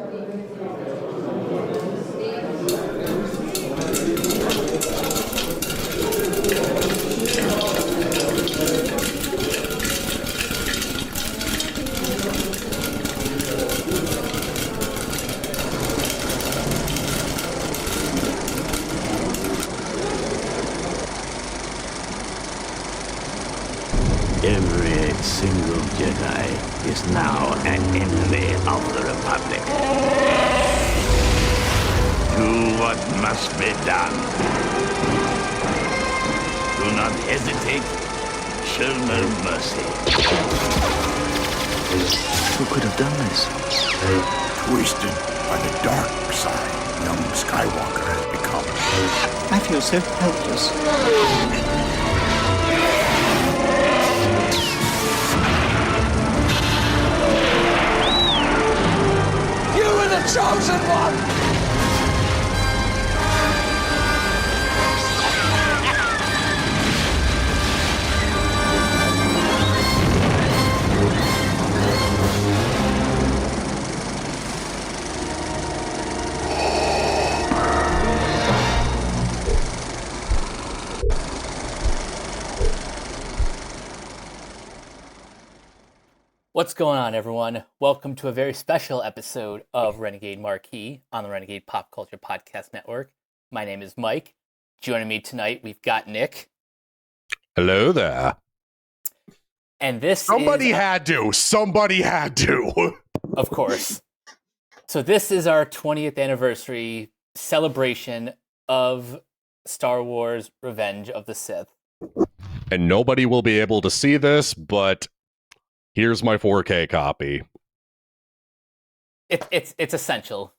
Every single Jedi is now an enemy of the Republic. Do what must be done. Do not hesitate. Show no mercy. Who could have done this? Twisted by the dark side, young Skywalker has become. I feel so helpless. Chosen one! What's going on, everyone? Welcome to a very special episode of Renegade Marquee on the Renegade Pop Culture Podcast Network. My name is Mike. Joining me tonight, we've got Nick. Hello there. And this Somebody had to. Of course. So this is our 20th anniversary celebration of Star Wars Revenge of the Sith. And nobody will be able to see this, but here's my 4K copy. It's essential.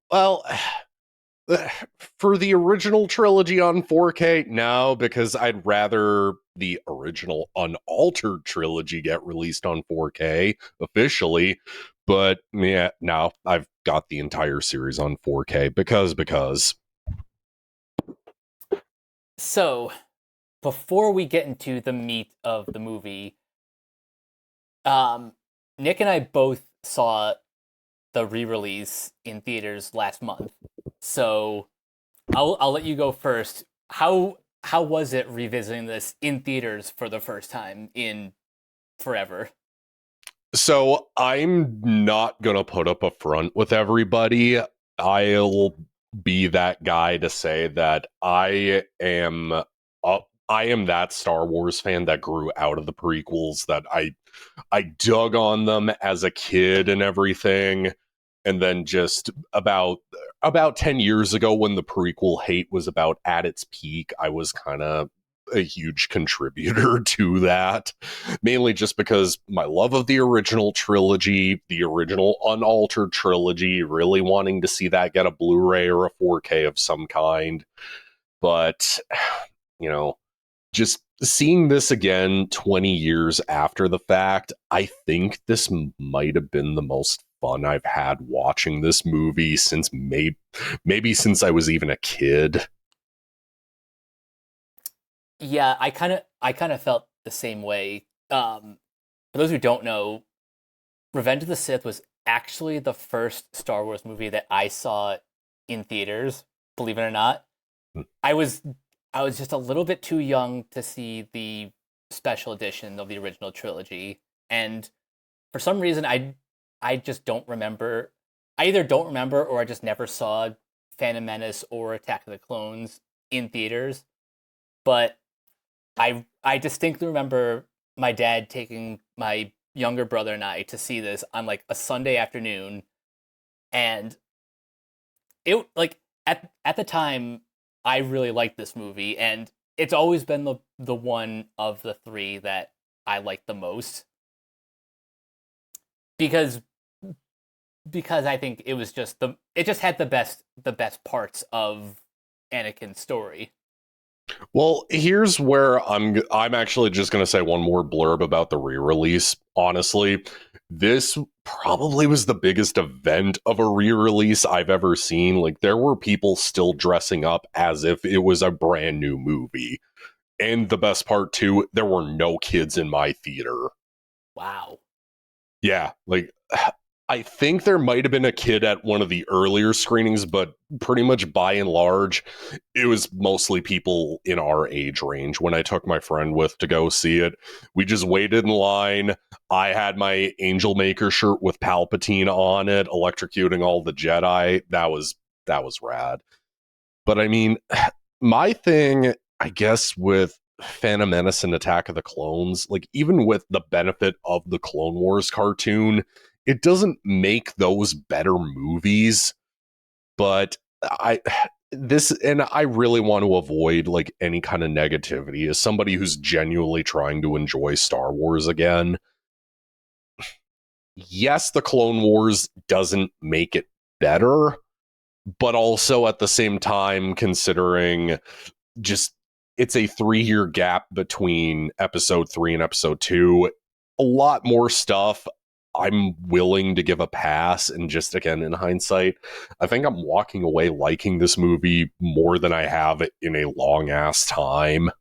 Well, for the original trilogy on 4K, no, because I'd rather the original unaltered trilogy get released on 4K officially. But yeah, no, I've got the entire series on 4K because. So, before we get into the meat of the movie, Nick and I both saw the re-release in theaters last month. So I'll let you go first. How was it revisiting this in theaters for the first time in forever? So I'm not gonna put up a front with everybody. I'll be that guy to say that I am that Star Wars fan that grew out of the prequels, that I dug on them as a kid and everything. And then just about 10 years ago, when the prequel hate was about at its peak, I was kind of a huge contributor to that. Mainly just because my love of the original trilogy, the original unaltered trilogy, really wanting to see that get a Blu-ray or a 4K of some kind. But, you know, just seeing this again 20 years after the fact, I think this might have been the most fun I've had watching this movie since maybe since I was even a kid. Yeah, I kind of felt the same way. For those who don't know, Revenge of the Sith was actually the first Star Wars movie that I saw in theaters, believe it or not. I was just a little bit too young to see the special edition of the original trilogy, and for some reason I just don't remember. I either don't remember or I just never saw Phantom Menace or Attack of the Clones in theaters. But I distinctly remember my dad taking my younger brother and I to see this on like a Sunday afternoon, and it like at the time I really liked this movie, and it's always been the one of the three that I like the most. Because I think it was just it just had the best parts of Anakin's story. Well, here's where I'm actually just going to say one more blurb about the re-release. Honestly, this probably was the biggest event of a re-release I've ever seen. Like, there were people still dressing up as if it was a brand new movie. And the best part, too, there were no kids in my theater. Wow. Yeah, like, I think there might have been a kid at one of the earlier screenings, but pretty much by and large, it was mostly people in our age range. When I took my friend with to go see it, we just waited in line. I had my Angel Maker shirt with Palpatine on it, electrocuting all the Jedi. That was rad. But I mean, my thing, I guess, with Phantom Menace and Attack of the Clones, like even with the benefit of the Clone Wars cartoon, it doesn't make those better movies. But I really want to avoid like any kind of negativity as somebody who's genuinely trying to enjoy Star Wars again. Yes, the Clone Wars doesn't make it better, but also at the same time, considering just it's a 3-year gap between episode 3 and episode 2, a lot more stuff I'm willing to give a pass. And just again, in hindsight, I think I'm walking away liking this movie more than I have in a long ass time.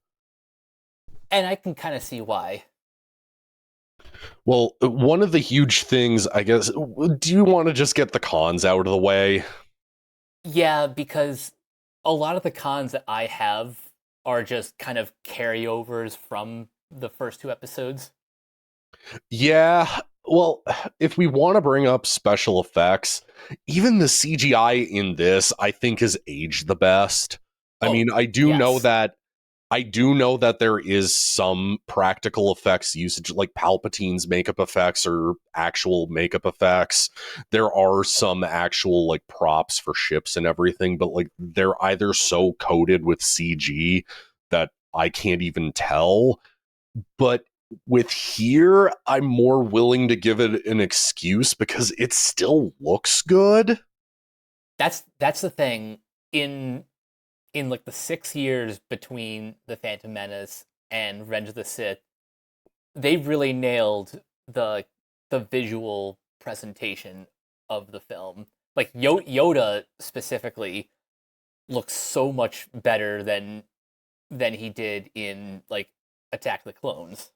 And I can kind of see why. Well, one of the huge things, I guess, do you want to just get the cons out of the way? Yeah, because a lot of the cons that I have are just kind of carryovers from the first 2 episodes. Yeah, well, if we want to bring up special effects, even the CGI in this, I think, has aged the best. I mean, I do know that there is some practical effects usage, like Palpatine's makeup effects or actual makeup effects. There are some actual like props for ships and everything, but like they're either so coated with CG that I can't even tell. But with here, I'm more willing to give it an excuse because it still looks good. That's the thing. In like the 6 years between the Phantom Menace and Revenge of the Sith, they really nailed the visual presentation of the film. Like Yoda specifically looks so much better than he did in like Attack of the Clones.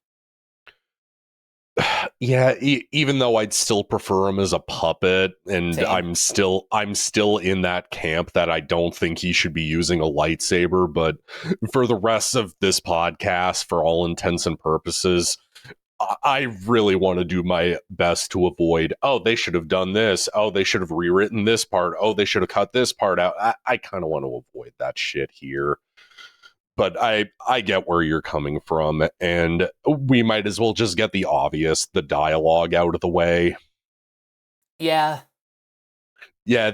Yeah, even though I'd still prefer him as a puppet, and Same. I'm still in that camp that I don't think he should be using a lightsaber. But for the rest of this podcast, for all intents and purposes, I really want to do my best to avoid, oh, they should have done this. Oh, they should have rewritten this part. Oh, they should have cut this part out. I kind of want to avoid that shit here. But I get where you're coming from, and we might as well just get the obvious, the dialogue out of the way. Yeah. Yeah,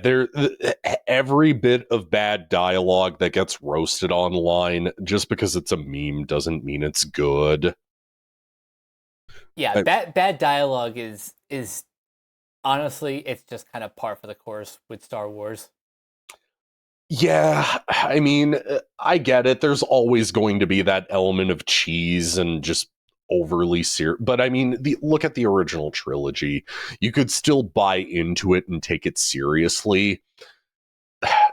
every bit of bad dialogue that gets roasted online just because it's a meme doesn't mean it's good. Yeah, bad dialogue is honestly, it's just kind of par for the course with Star Wars. Yeah, I mean, I get it. There's always going to be that element of cheese and just overly serious. But I mean, look at the original trilogy. You could still buy into it and take it seriously.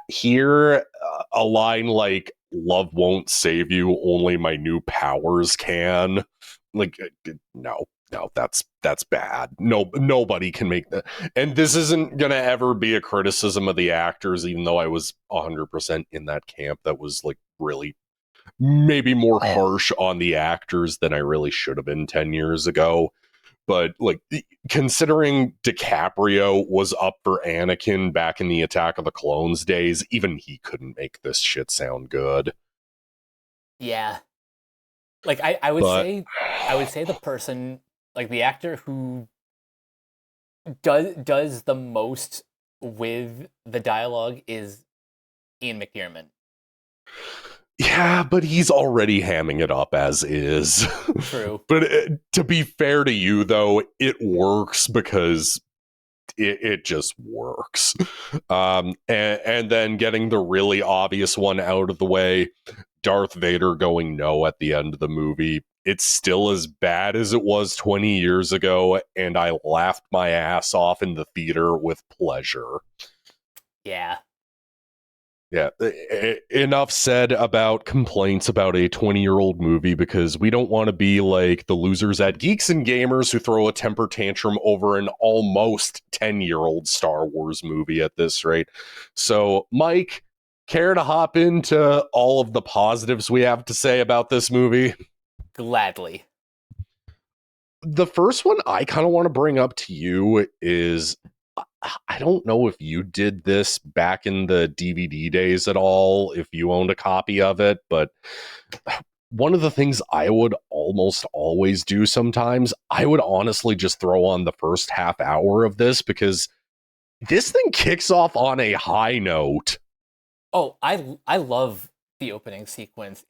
Here, a line like, "Love won't save you, only my new powers can." Like, no, that's bad. No, nobody can make that. And this isn't gonna ever be a criticism of the actors, even though I was 100% in that camp that was like really maybe more harsh on the actors than I really should have been 10 years ago. But like, considering DiCaprio was up for Anakin back in the Attack of the Clones days, even he couldn't make this shit sound good. Yeah. Like I would say the person, like the actor who does the most with the dialogue is Ian McDiarmid. Yeah, but he's already hamming it up as is. True. But to be fair to you, though, it works because it just works. And then getting the really obvious one out of the way, Darth Vader going no at the end of the movie. It's still as bad as it was 20 years ago, and I laughed my ass off in the theater with pleasure. Yeah. Yeah, enough said about complaints about a 20-year-old movie, because we don't want to be like the losers at Geeks and Gamers who throw a temper tantrum over an almost 10-year-old Star Wars movie at this rate. So, Mike, care to hop into all of the positives we have to say about this movie? Gladly. The first one I kind of want to bring up to you is, I don't know if you did this back in the DVD days at all, if you owned a copy of it, but one of the things I would almost always do sometimes, I would honestly just throw on the first half hour of this, because this thing kicks off on a high note. Oh, I love the opening sequence.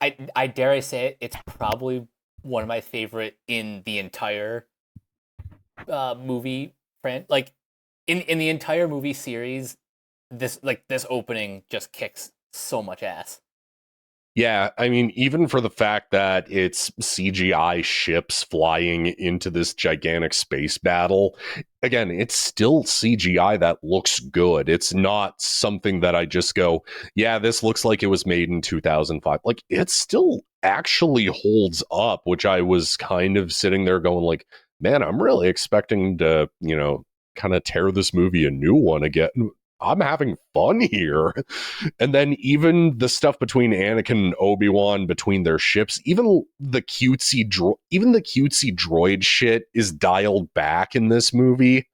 I dare I say it, it's probably one of my favorite in the entire movie like in the entire movie series. This opening just kicks so much ass. Yeah, I mean, even for the fact that it's CGI ships flying into this gigantic space battle, again, it's still CGI that looks good. It's not something that I just go, yeah, this looks like it was made in 2005. Like, it still actually holds up, which I was kind of sitting there going like, man, I'm really expecting to, kind of tear this movie a new one again. I'm having fun here. And then even the stuff between Anakin and Obi-Wan, between their ships, even the cutesy droid shit is dialed back in this movie.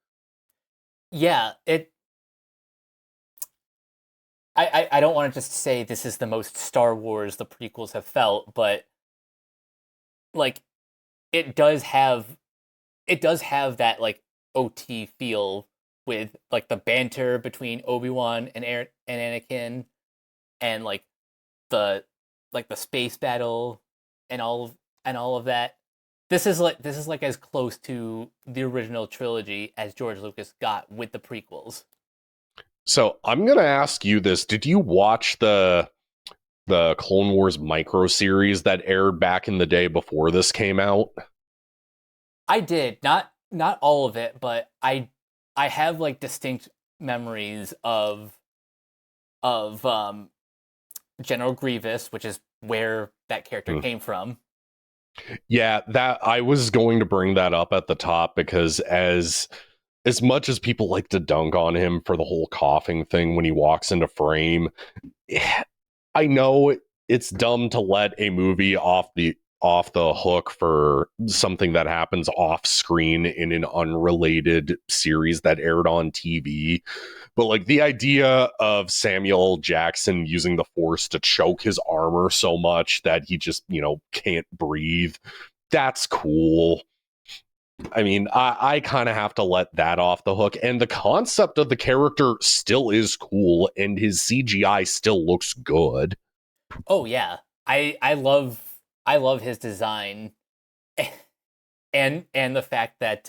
Yeah, I don't want to just say this is the most Star Wars the prequels have felt, but like it does have that like OT feel, with like the banter between Obi-Wan and Anakin, and like the space battle and all of that. This is like as close to the original trilogy as George Lucas got with the prequels. So I'm gonna ask you this: did you watch the Clone Wars micro series that aired back in the day before this came out? I did not all of it, but I have like distinct memories of General Grievous, which is where that character came from. Yeah, that I was going to bring that up at the top, because as much as people like to dunk on him for the whole coughing thing when he walks into frame, I know it's dumb to let a movie off the hook for something that happens off screen in an unrelated series that aired on TV. But like the idea of Samuel Jackson using the Force to choke his armor so much that he just, can't breathe, that's cool. I mean, I kind of have to let that off the hook. And the concept of the character still is cool, and his CGI still looks good. Oh yeah, I love his design, and the fact that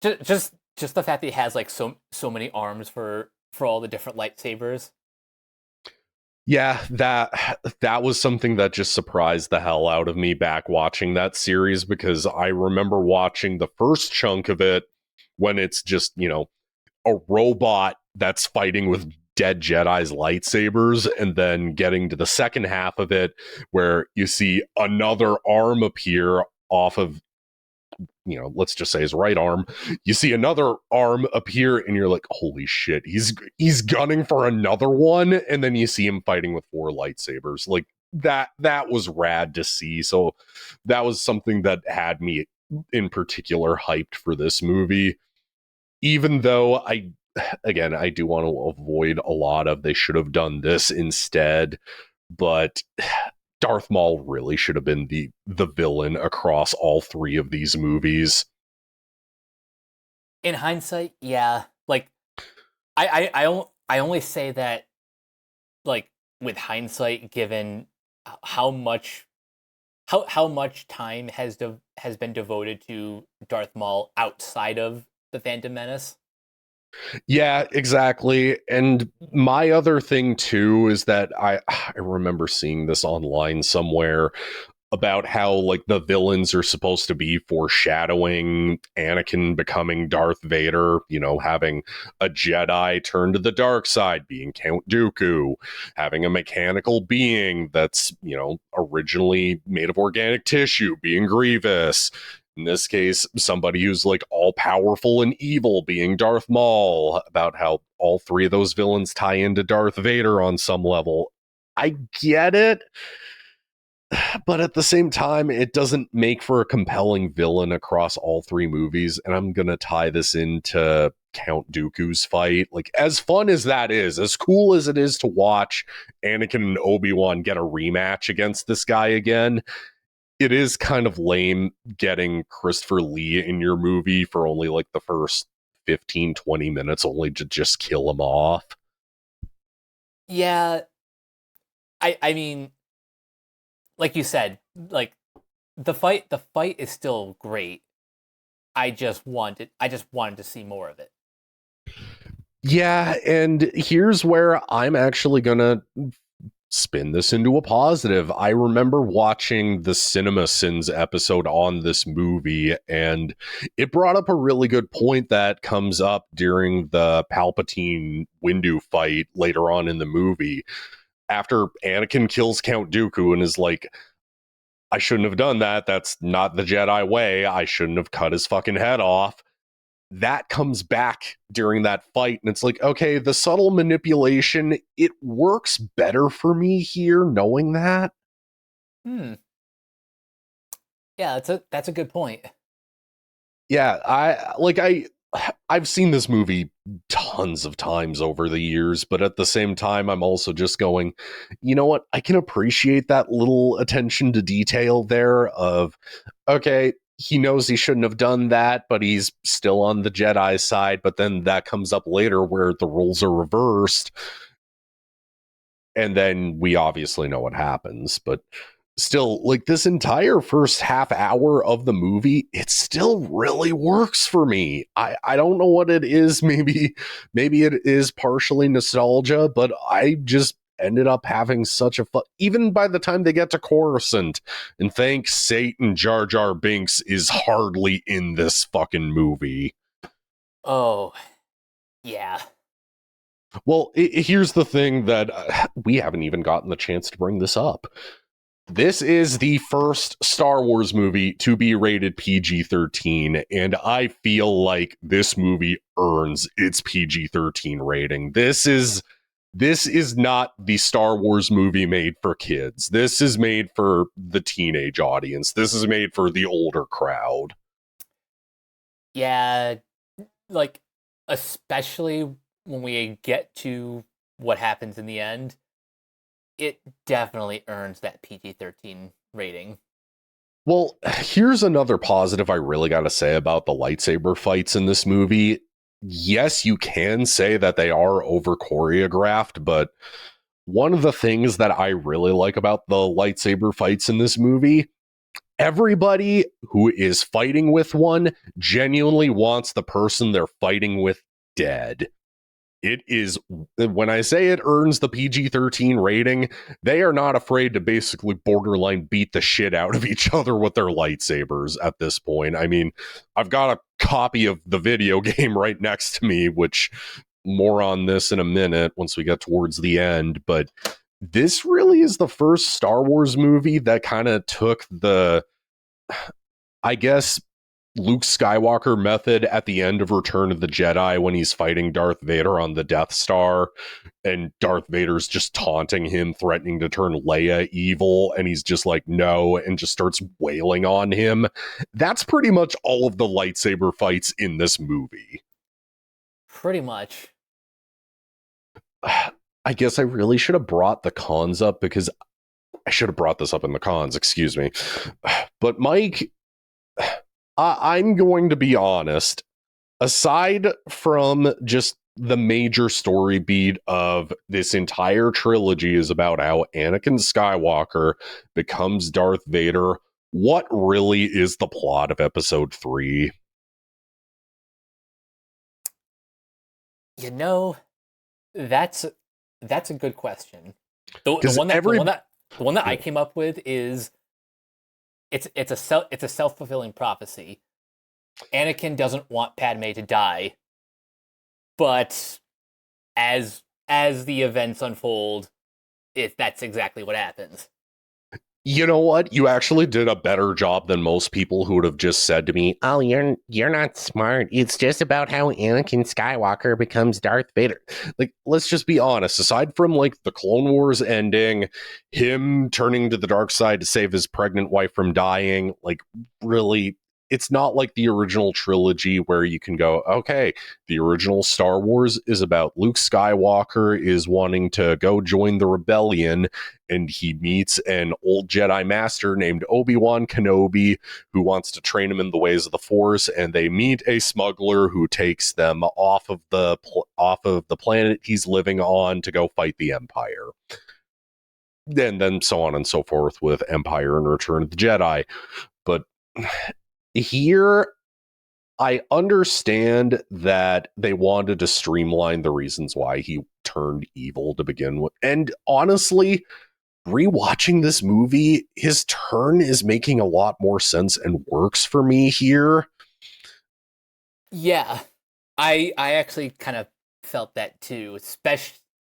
just the fact that he has like so many arms for all the different lightsabers. Yeah, that was something that just surprised the hell out of me back watching that series, because I remember watching the first chunk of it when it's just, a robot that's fighting with dead Jedi's lightsabers, and then getting to the second half of it where you see another arm appear off of, let's just say his right arm. You see another arm appear and you're like, holy shit, he's gunning for another one, and then you see him fighting with 4 lightsabers. Like that was rad to see. So that was something that had me in particular hyped for this movie, even though I do want to avoid a lot of they should have done this instead. But Darth Maul really should have been the villain across all 3 of these movies. In hindsight, yeah. Like I only say that like with hindsight, given how much time has been devoted to Darth Maul outside of the Phantom Menace. Yeah, exactly. And my other thing too is that I remember seeing this online somewhere about how like the villains are supposed to be foreshadowing Anakin becoming Darth Vader, having a Jedi turn to the dark side, being Count Dooku, having a mechanical being that's, originally made of organic tissue, being Grievous. In this case, somebody who's like all powerful and evil being Darth Maul, about how all three of those villains tie into Darth Vader on some level. I get it, but at the same time, it doesn't make for a compelling villain across all three movies. And I'm going to tie this into Count Dooku's fight. Like, as fun as that is, as cool as it is to watch Anakin and Obi-Wan get a rematch against this guy again, it is kind of lame getting Christopher Lee in your movie for only like the first 15, 20 minutes, only to just kill him off. Yeah. I mean, like you said, like the fight is still great. I just wanted to see more of it. Yeah, and here's where I'm actually gonna spin this into a positive. I remember watching the Cinema Sins episode on this movie, and it brought up a really good point that comes up during the Palpatine Windu fight later on in the movie. After Anakin kills Count Dooku and is like, I shouldn't have done that. That's not the Jedi way. I shouldn't have cut his fucking head off. That comes back during that fight, and it's like, okay, the subtle manipulation, it works better for me here knowing that. Yeah, that's a good point. Yeah, I've seen this movie tons of times over the years, but at the same time, I'm also just going, you know what? I can appreciate that little attention to detail there of, okay, he knows he shouldn't have done that, but he's still on the Jedi side. But then that comes up later where the roles are reversed. And then we obviously know what happens, but still, like, this entire first half hour of the movie, it still really works for me. I don't know what it is. Maybe it is partially nostalgia, but I just ended up having such a fun, even by the time they get to Coruscant, and thanks Satan, Jar Jar Binks is hardly in this fucking movie. Oh, yeah. Well, here's the thing that we haven't even gotten the chance to bring this up. This is the first Star Wars movie to be rated PG-13, and I feel like this movie earns its PG-13 rating. This is not the Star Wars movie made for kids. This is made for the teenage audience. This is made for the older crowd. Yeah, like, especially when we get to what happens in the end, it definitely earns that PG-13 rating. Well, here's another positive I really got to say about the lightsaber fights in this movie. Yes, you can say that they are over choreographed, but one of the things that I really like about the lightsaber fights in this movie, everybody who is fighting with one genuinely wants the person they're fighting with dead. It is, when I say it earns the PG-13 rating, they are not afraid to basically borderline beat the shit out of each other with their lightsabers at this point. I mean, I've got a copy of the video game right next to me, which more on this in a minute once we get towards the end, but this really is the first Star Wars movie that kind of took the, I guess, Luke Skywalker method at the end of Return of the Jedi when he's fighting Darth Vader on the Death Star, and Darth Vader's just taunting him, threatening to turn Leia evil, and he's just like, no, and just starts wailing on him. That's pretty much all of the lightsaber fights in this movie. Pretty much. I guess I really should have brought the cons up, because I should have brought this up in the cons, excuse me. But Mike, I'm going to be honest. Aside from just the major story beat of this entire trilogy is about how Anakin Skywalker becomes Darth Vader, what really is the plot of episode 3? You know, that's a good question. The one that I came up with is it's a self-fulfilling prophecy. Anakin doesn't want Padme to die, but as the events unfold, that's exactly what happens. You know what? You actually did a better job than most people who would have just said to me, "Oh, you're not smart. It's just about how Anakin Skywalker becomes Darth Vader." Like, let's just be honest. Aside from like the Clone Wars ending, him turning to the dark side to save his pregnant wife from dying, like really, it's not like the original trilogy where you can go, okay, the original Star Wars is about Luke Skywalker is wanting to go join the rebellion, and he meets an old Jedi master named Obi-Wan Kenobi who wants to train him in the ways of the Force, and they meet a smuggler who takes them off of the planet he's living on to go fight the Empire. And then so on and so forth with Empire and Return of the Jedi. But here, I understand that they wanted to streamline the reasons why he turned evil to begin with. And honestly, rewatching this movie, his turn is making a lot more sense and works for me here. Yeah, I actually kind of felt that too,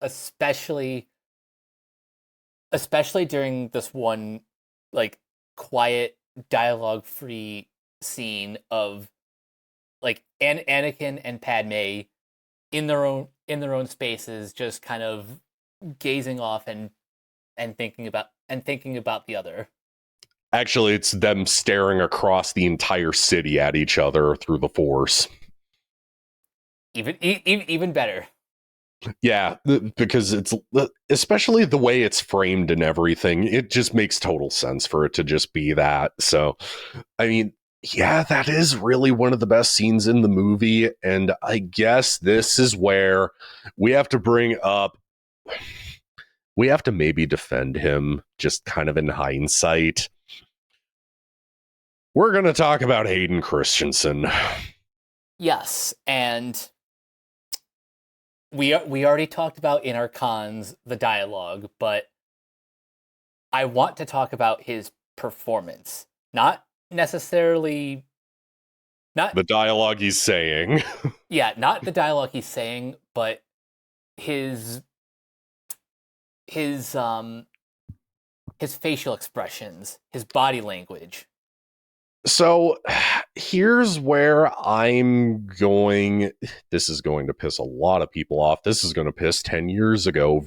especially during this one like quiet dialogue free scene of like Anakin and Padme in their own spaces, just kind of gazing off and thinking about the other. Actually, it's them staring across the entire city at each other through the Force. Even better. Yeah, because it's especially the way it's framed and everything, it just makes total sense for it to just be that. So, I mean, yeah, that is really one of the best scenes in the movie. And I guess this is where we have to maybe defend him just kind of in hindsight. We're going to talk about Hayden Christensen. Yes, and we already talked about in our cons the dialogue, but I want to talk about his performance. Not necessarily not the dialogue he's saying. Yeah, not the dialogue he's saying, but his facial expressions, his body language. So here's where this is going to piss a lot of people off. This is going to piss the 10 years ago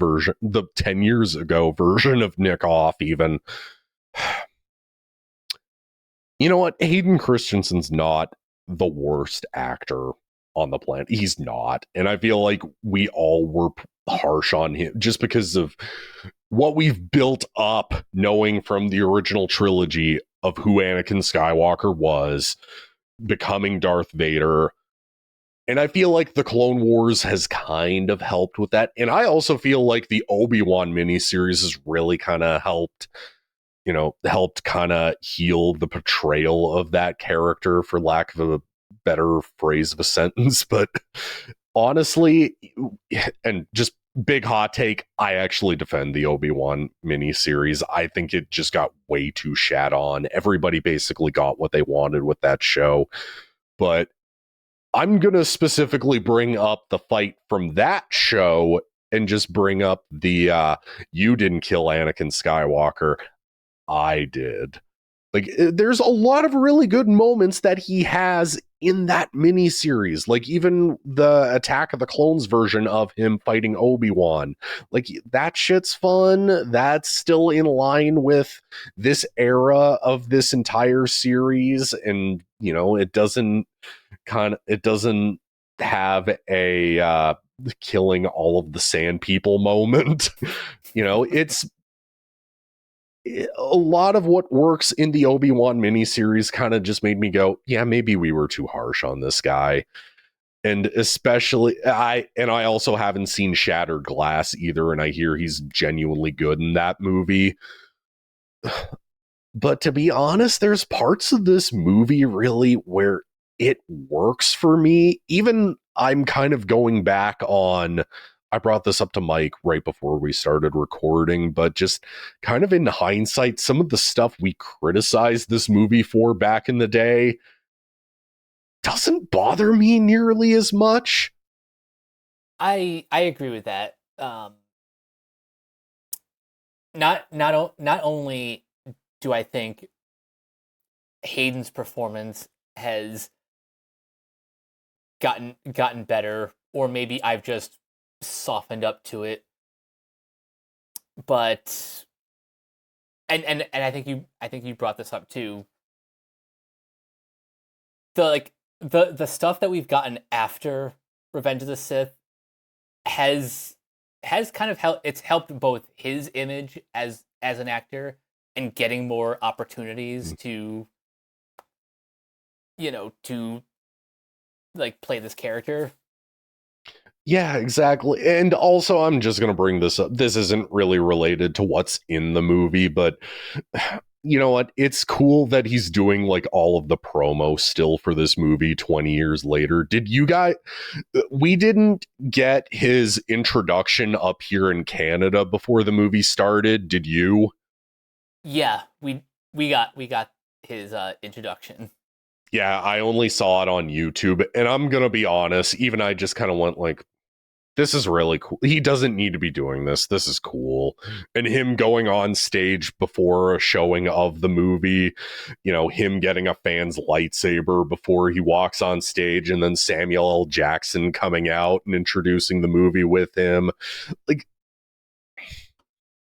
version of Nick off even. You know what? Hayden Christensen's not the worst actor on the planet. He's not. And I feel like we all were harsh on him just because of what we've built up knowing from the original trilogy of who Anakin Skywalker was, becoming Darth Vader. And I feel like the Clone Wars has kind of helped with that. And I also feel like the Obi-Wan miniseries has really kind of helped kind of heal the portrayal of that character, for lack of a better phrase of a sentence. But honestly, and just big hot take, I actually defend the Obi-Wan miniseries. I think it just got way too shat on. Everybody basically got what they wanted with that show. But I'm going to specifically bring up the fight from that show and just bring up the you didn't kill Anakin Skywalker. I did. Like, there's a lot of really good moments that he has in that miniseries. Like, even the Attack of the Clones version of him fighting Obi-Wan. Like, that shit's fun. That's still in line with this era of this entire series. And, it doesn't have a killing all of the sand people moment. It's a lot of what works in the Obi-Wan miniseries kind of just made me go, yeah, maybe we were too harsh on this guy. And especially, I also haven't seen Shattered Glass either, and I hear he's genuinely good in that movie. But to be honest, there's parts of this movie really where it works for me. Even I'm kind of going back on, I brought this up to Mike right before we started recording, but just kind of in hindsight, some of the stuff we criticized this movie for back in the day doesn't bother me nearly as much. I agree with that. Not only do I think Hayden's performance has gotten better, or maybe I've just softened up to it. But and I think you brought this up too. The stuff that we've gotten after Revenge of the Sith has kind of helped both his image as an actor and getting more opportunities to like play this character. Yeah, exactly. And also, I'm just going to bring this up. This isn't really related to what's in the movie, but you know what? It's cool that he's doing like all of the promo still for this movie 20 years later. Did you guys? We didn't get his introduction up here in Canada before the movie started. Did you? Yeah, we got his introduction. Yeah, I only saw it on YouTube, and I'm going to be honest, even I just kind of went like, this is really cool. He doesn't need to be doing this. This is cool. And him going on stage before a showing of the movie, you know, him getting a fan's lightsaber before he walks on stage, and then Samuel L. Jackson coming out and introducing the movie with him. Like,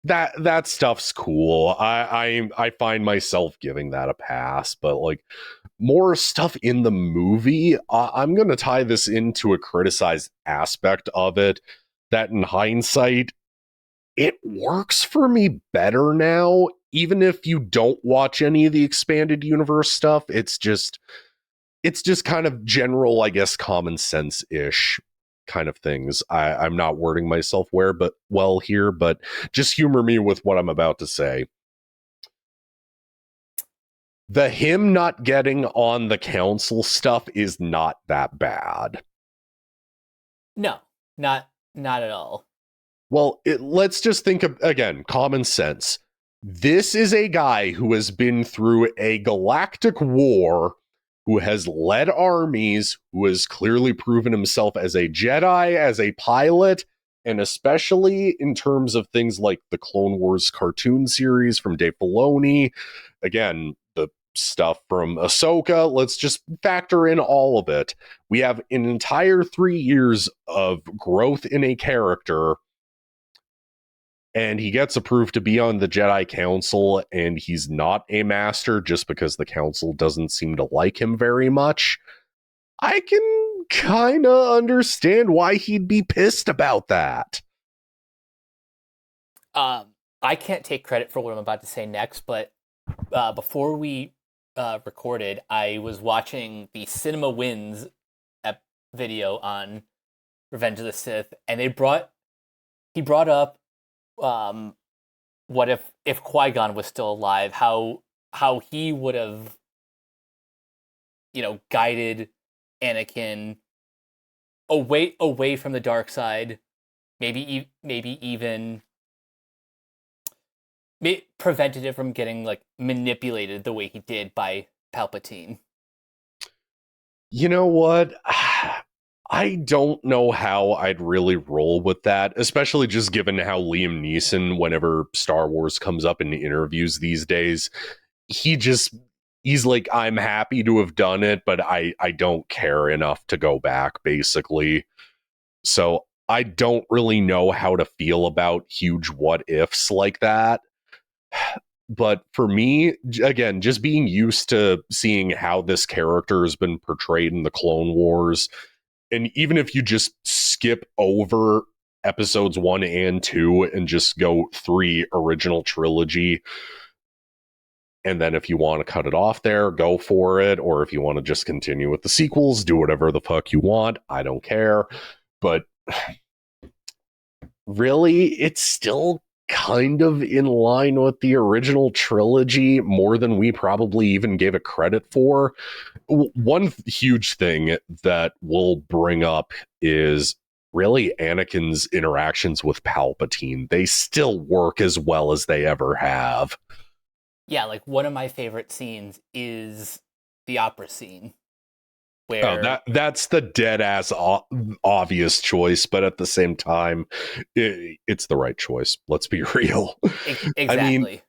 that stuff's cool. I find myself giving that a pass, but like more stuff in the movie, I'm going to tie this into a criticized aspect of it that in hindsight, it works for me better now. Even if you don't watch any of the expanded universe stuff, it's just kind of general, I guess, common sense-ish kind of things. I'm not wording myself well here, but just humor me with what I'm about to say. The him not getting on the council stuff is not that bad. No, not at all. Well, let's just think of, again, common sense. This is a guy who has been through a galactic war, who has led armies, who has clearly proven himself as a Jedi, as a pilot, and especially in terms of things like the Clone Wars cartoon series from Dave Filoni. Again, the stuff from Ahsoka, let's just factor in all of it. We have an entire 3 years of growth in a character, and he gets approved to be on the Jedi Council, and he's not a master just because the Council doesn't seem to like him very much. I can kind of understand why he'd be pissed about that. I can't take credit for what I'm about to say next, but before we recorded, I was watching the Cinema Wins video on Revenge of the Sith, and he brought up what if Qui-Gon was still alive, how he would have, guided Anakin away from the dark side, maybe even prevented it from getting like manipulated the way he did by Palpatine. You know what? I don't know how I'd really roll with that, especially just given how Liam Neeson, whenever Star Wars comes up in interviews these days, he's like, I'm happy to have done it, but I don't care enough to go back, basically. So I don't really know how to feel about huge what ifs like that. But for me, again, just being used to seeing how this character has been portrayed in the Clone Wars, and even if you just skip over episodes 1 and 2 and just go 3 original trilogy, and then if you want to cut it off there, go for it. Or if you want to just continue with the sequels, do whatever the fuck you want. I don't care. But really, it's still kind of in line with the original trilogy more than we probably even gave it credit for. One huge thing that we'll bring up is really Anakin's interactions with Palpatine. They still work as well as they ever have. Yeah, like one of my favorite scenes is the opera scene. Where that's the dead ass obvious choice, but at the same time, it's the right choice. Let's be real. Exactly. I mean,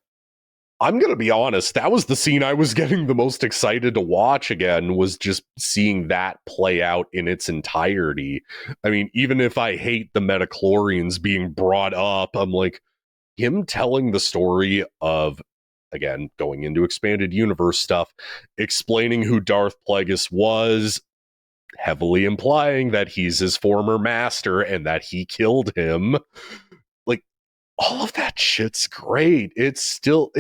I'm going to be honest, that was the scene I was getting the most excited to watch again, was just seeing that play out in its entirety. I mean, even if I hate the metachlorians being brought up, I'm like, him telling the story of, again, going into expanded universe stuff, explaining who Darth Plagueis was, heavily implying that he's his former master and that he killed him. Like, all of that shit's great. It's still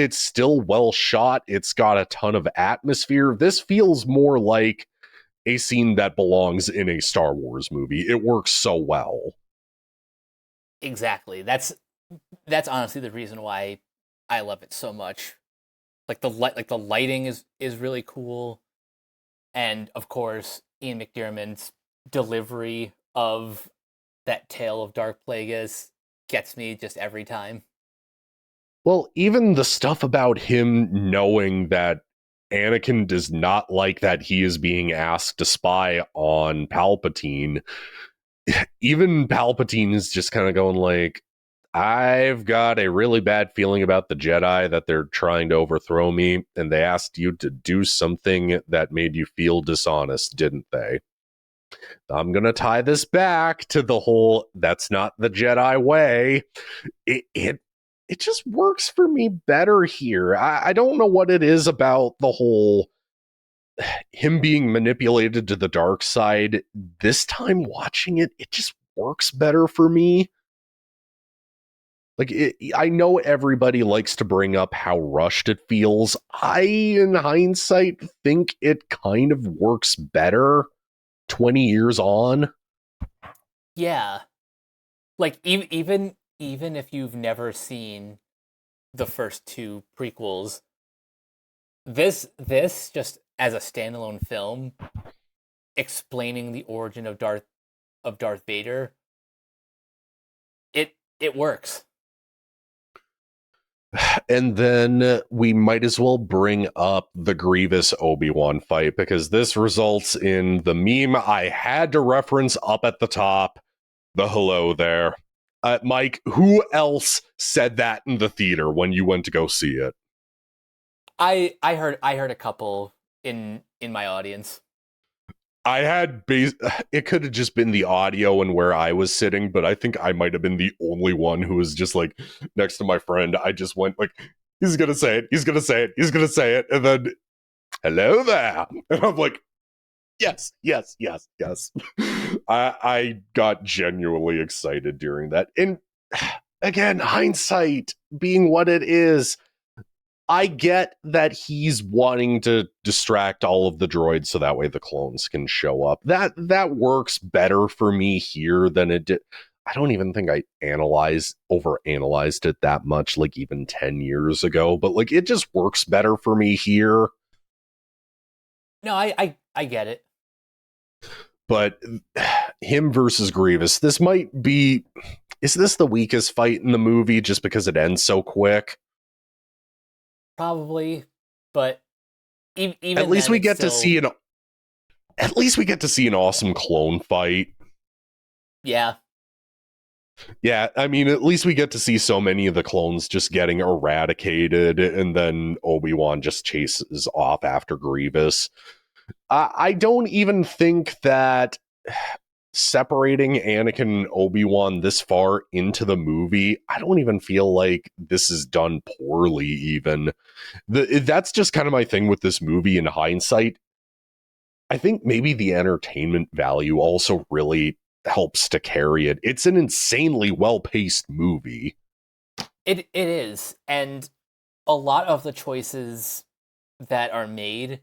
well shot. It's got a ton of atmosphere. This feels more like a scene that belongs in a Star Wars movie. It works so well. Exactly. That's honestly the reason why I love it so much. Like the lighting is really cool, and of course Ian McDiarmid's delivery of that tale of Dark Plagueis gets me just every time. Well, even the stuff about him knowing that Anakin does not like that he is being asked to spy on Palpatine, even Palpatine is just kind of going like, I've got a really bad feeling about the Jedi, that they're trying to overthrow me, and they asked you to do something that made you feel dishonest, didn't they? I'm going to tie this back to the whole, that's not the Jedi way. It just works for me better here. I don't know what it is about the whole him being manipulated to the dark side. This time watching it, it just works better for me. Like, I know everybody likes to bring up how rushed it feels. I, in hindsight, think it kind of works better 20 years on. Yeah. Like even if you've never seen the first two prequels, this just as a standalone film explaining the origin of Darth Vader, it works. And then we might as well bring up the Grievous Obi-Wan fight, because this results in the meme I had to reference up at the top, the hello there. Mike, who else said that in the theater when you went to go see it? I heard a couple in my audience. I had it could have just been the audio and where I was sitting, but I think I might have been the only one who was just like next to my friend. I just went like, he's gonna say it, he's gonna say it, he's gonna say it, and then hello there, and I'm like, yes, yes, yes, yes. I got genuinely excited during that, and again, hindsight being what it is, I get that he's wanting to distract all of the droids so that way the clones can show up. That works better for me here than it did. I don't even think I overanalyzed it that much, like even 10 years ago, but like it just works better for me here. No, I get it. But him versus Grievous, this might be, is this the weakest fight in the movie just because it ends so quick? Probably, but even at least then, we it's get still... to see an awesome clone fight. Yeah. Yeah, I mean, at least we get to see so many of the clones just getting eradicated, and then Obi-Wan just chases off after Grievous. I don't even think that separating Anakin and Obi-Wan this far into the movie, I don't even feel like this is done poorly even. That's just kind of my thing with this movie in hindsight. I think maybe the entertainment value also really helps to carry it. It's an insanely well-paced movie. It is, and a lot of the choices that are made,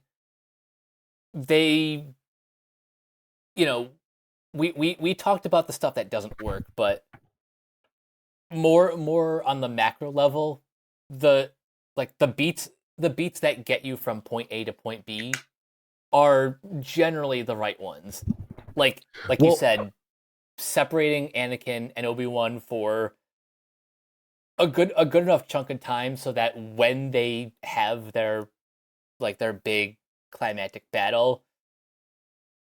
they, we talked about the stuff that doesn't work, but more on the macro level, the beats that get you from point A to point B are generally the right ones. Like you said, separating Anakin and Obi-Wan for a good enough chunk of time so that when they have their big climactic battle,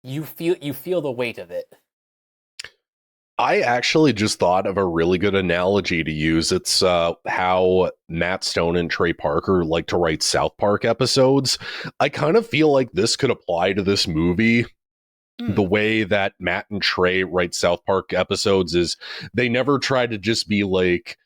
you feel the weight of it. I actually just thought of a really good analogy to use. It's how Matt Stone and Trey Parker like to write South Park episodes. I kind of feel like this could apply to this movie. The way that Matt and Trey write South Park episodes is they never try to just be like,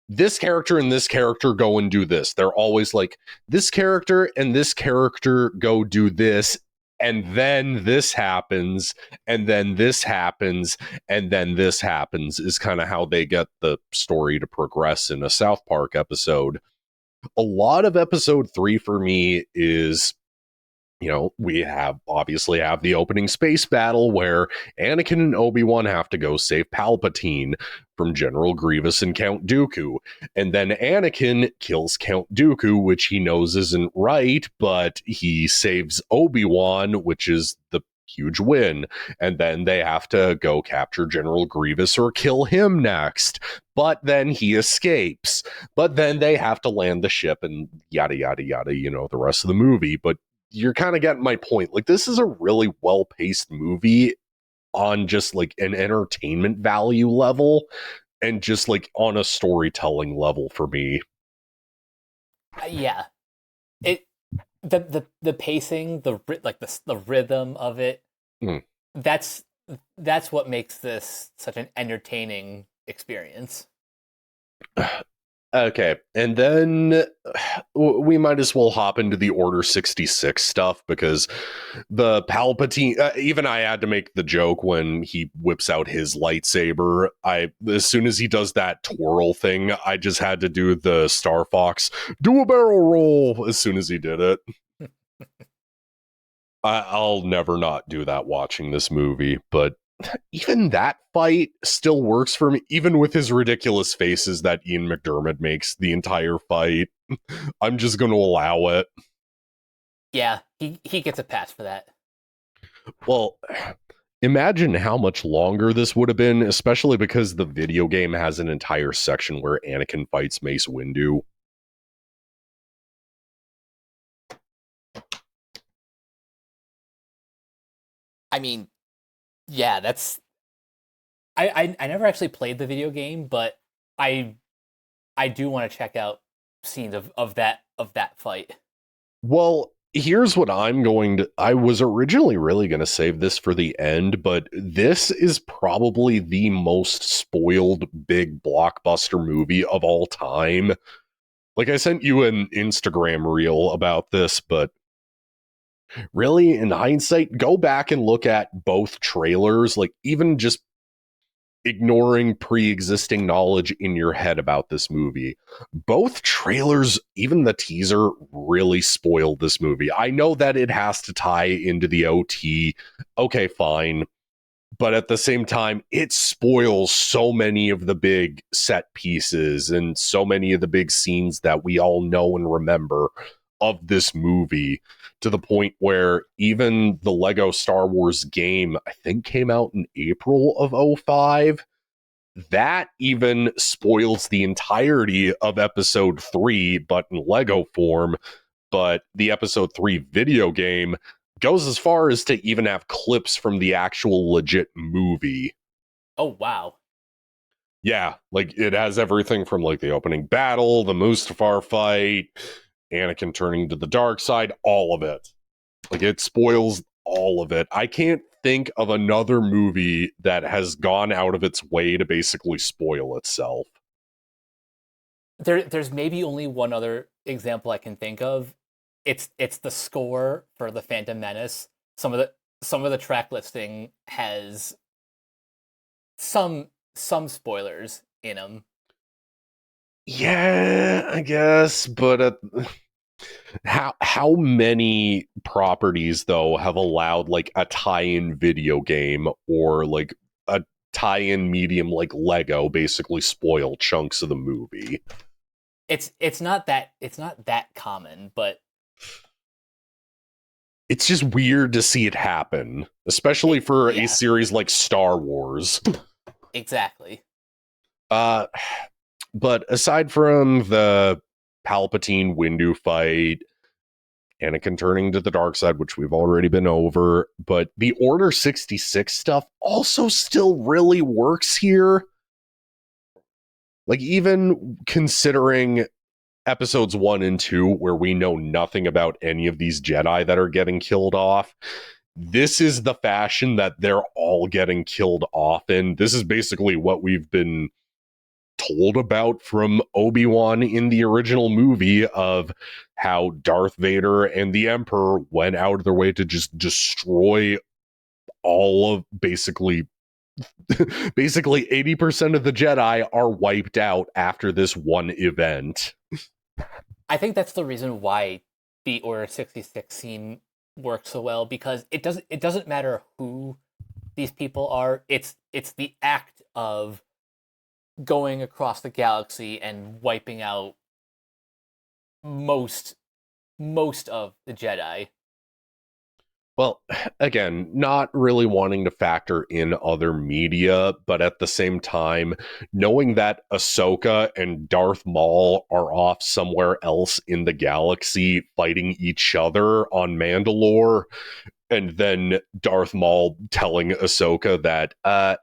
this character and this character go and do this. They're always like, this character and this character go do this, and then this happens, and then this happens, and then this happens, is kind of how they get the story to progress in a South Park episode. A lot of episode 3 for me is, we obviously have the opening space battle where Anakin and Obi-Wan have to go save Palpatine from General Grievous and Count Dooku. And then Anakin kills Count Dooku, which he knows isn't right, but he saves Obi-Wan, which is the huge win. And then they have to go capture General Grievous or kill him next. But then he escapes. But then they have to land the ship and yada, yada, yada, the rest of the movie. But you're kind of getting my point. Like, this is a really well-paced movie on just like an entertainment value level and just like on a storytelling level for me. Yeah, the pacing, the rhythm of it. That's what makes this such an entertaining experience. Okay, and then we might as well hop into the Order 66 stuff, because the Palpatine, even I had to make the joke when he whips out his lightsaber. As soon as he does that twirl thing, I just had to do the Star Fox, do a barrel roll, as soon as he did it. I'll never not do that watching this movie, but even that fight still works for me, even with his ridiculous faces that Ian McDiarmid makes the entire fight. I'm just going to allow it. Yeah, he gets a pass for that. Well, imagine how much longer this would have been, especially because the video game has an entire section where Anakin fights Mace Windu. I mean, yeah, that's. I never actually played the video game, but I do want to check out scenes of that fight. Well, here's what I was originally really going to save this for the end, but this is probably the most spoiled big blockbuster movie of all time. Like, I sent you an Instagram reel about this, but really, in hindsight, go back and look at both trailers, like even just ignoring pre-existing knowledge in your head about this movie. Both trailers, even the teaser, really spoiled this movie. I know that it has to tie into the OT. Okay, fine. But at the same time, it spoils so many of the big set pieces and so many of the big scenes that we all know and remember of this movie, to the point where even the Lego Star Wars game, I think, came out in April of 2005. That even spoils the entirety of episode 3, but in Lego form. But the episode 3 video game goes as far as to even have clips from the actual legit movie. Oh, wow. Yeah, like it has everything from like the opening battle, the Mustafar fight, Anakin turning to the dark side, all of it. Like, it spoils all of it. I can't think of another movie that has gone out of its way to basically spoil itself. There's maybe only one other example I can think of. It's the score for The Phantom Menace. Some of the track listing has some spoilers in them. Yeah, I guess, but how many properties though have allowed like a tie-in video game or like a tie-in medium like Lego basically spoil chunks of the movie? It's not that common, but it's just weird to see it happen, especially for a series like Star Wars. Exactly. But aside from the Palpatine Windu fight, Anakin turning to the dark side, which we've already been over, but the Order 66 stuff also still really works here. Like, even considering episodes 1 and 2, where we know nothing about any of these Jedi that are getting killed off, this is the fashion that they're all getting killed off in. This is basically what we've been told about from Obi-Wan in the original movie, of how Darth Vader and the Emperor went out of their way to just destroy all of basically 80% of the Jedi are wiped out after this one event. I think that's the reason why the Order 66 scene works so well, because it doesn't matter who these people are. It's the act of going across the galaxy and wiping out most of the Jedi. Well, again, not really wanting to factor in other media, but at the same time, knowing that Ahsoka and Darth Maul are off somewhere else in the galaxy fighting each other on Mandalore, and then Darth Maul telling Ahsoka that,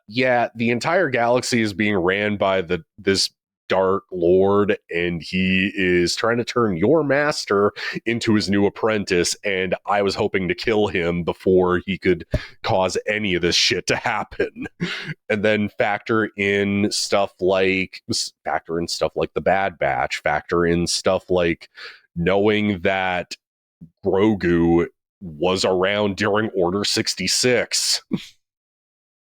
yeah, the entire galaxy is being ran by this Dark Lord, and he is trying to turn your master into his new apprentice, and I was hoping to kill him before he could cause any of this shit to happen. And then factor in stuff like the Bad Batch, factor in stuff like knowing that Grogu was around during Order 66.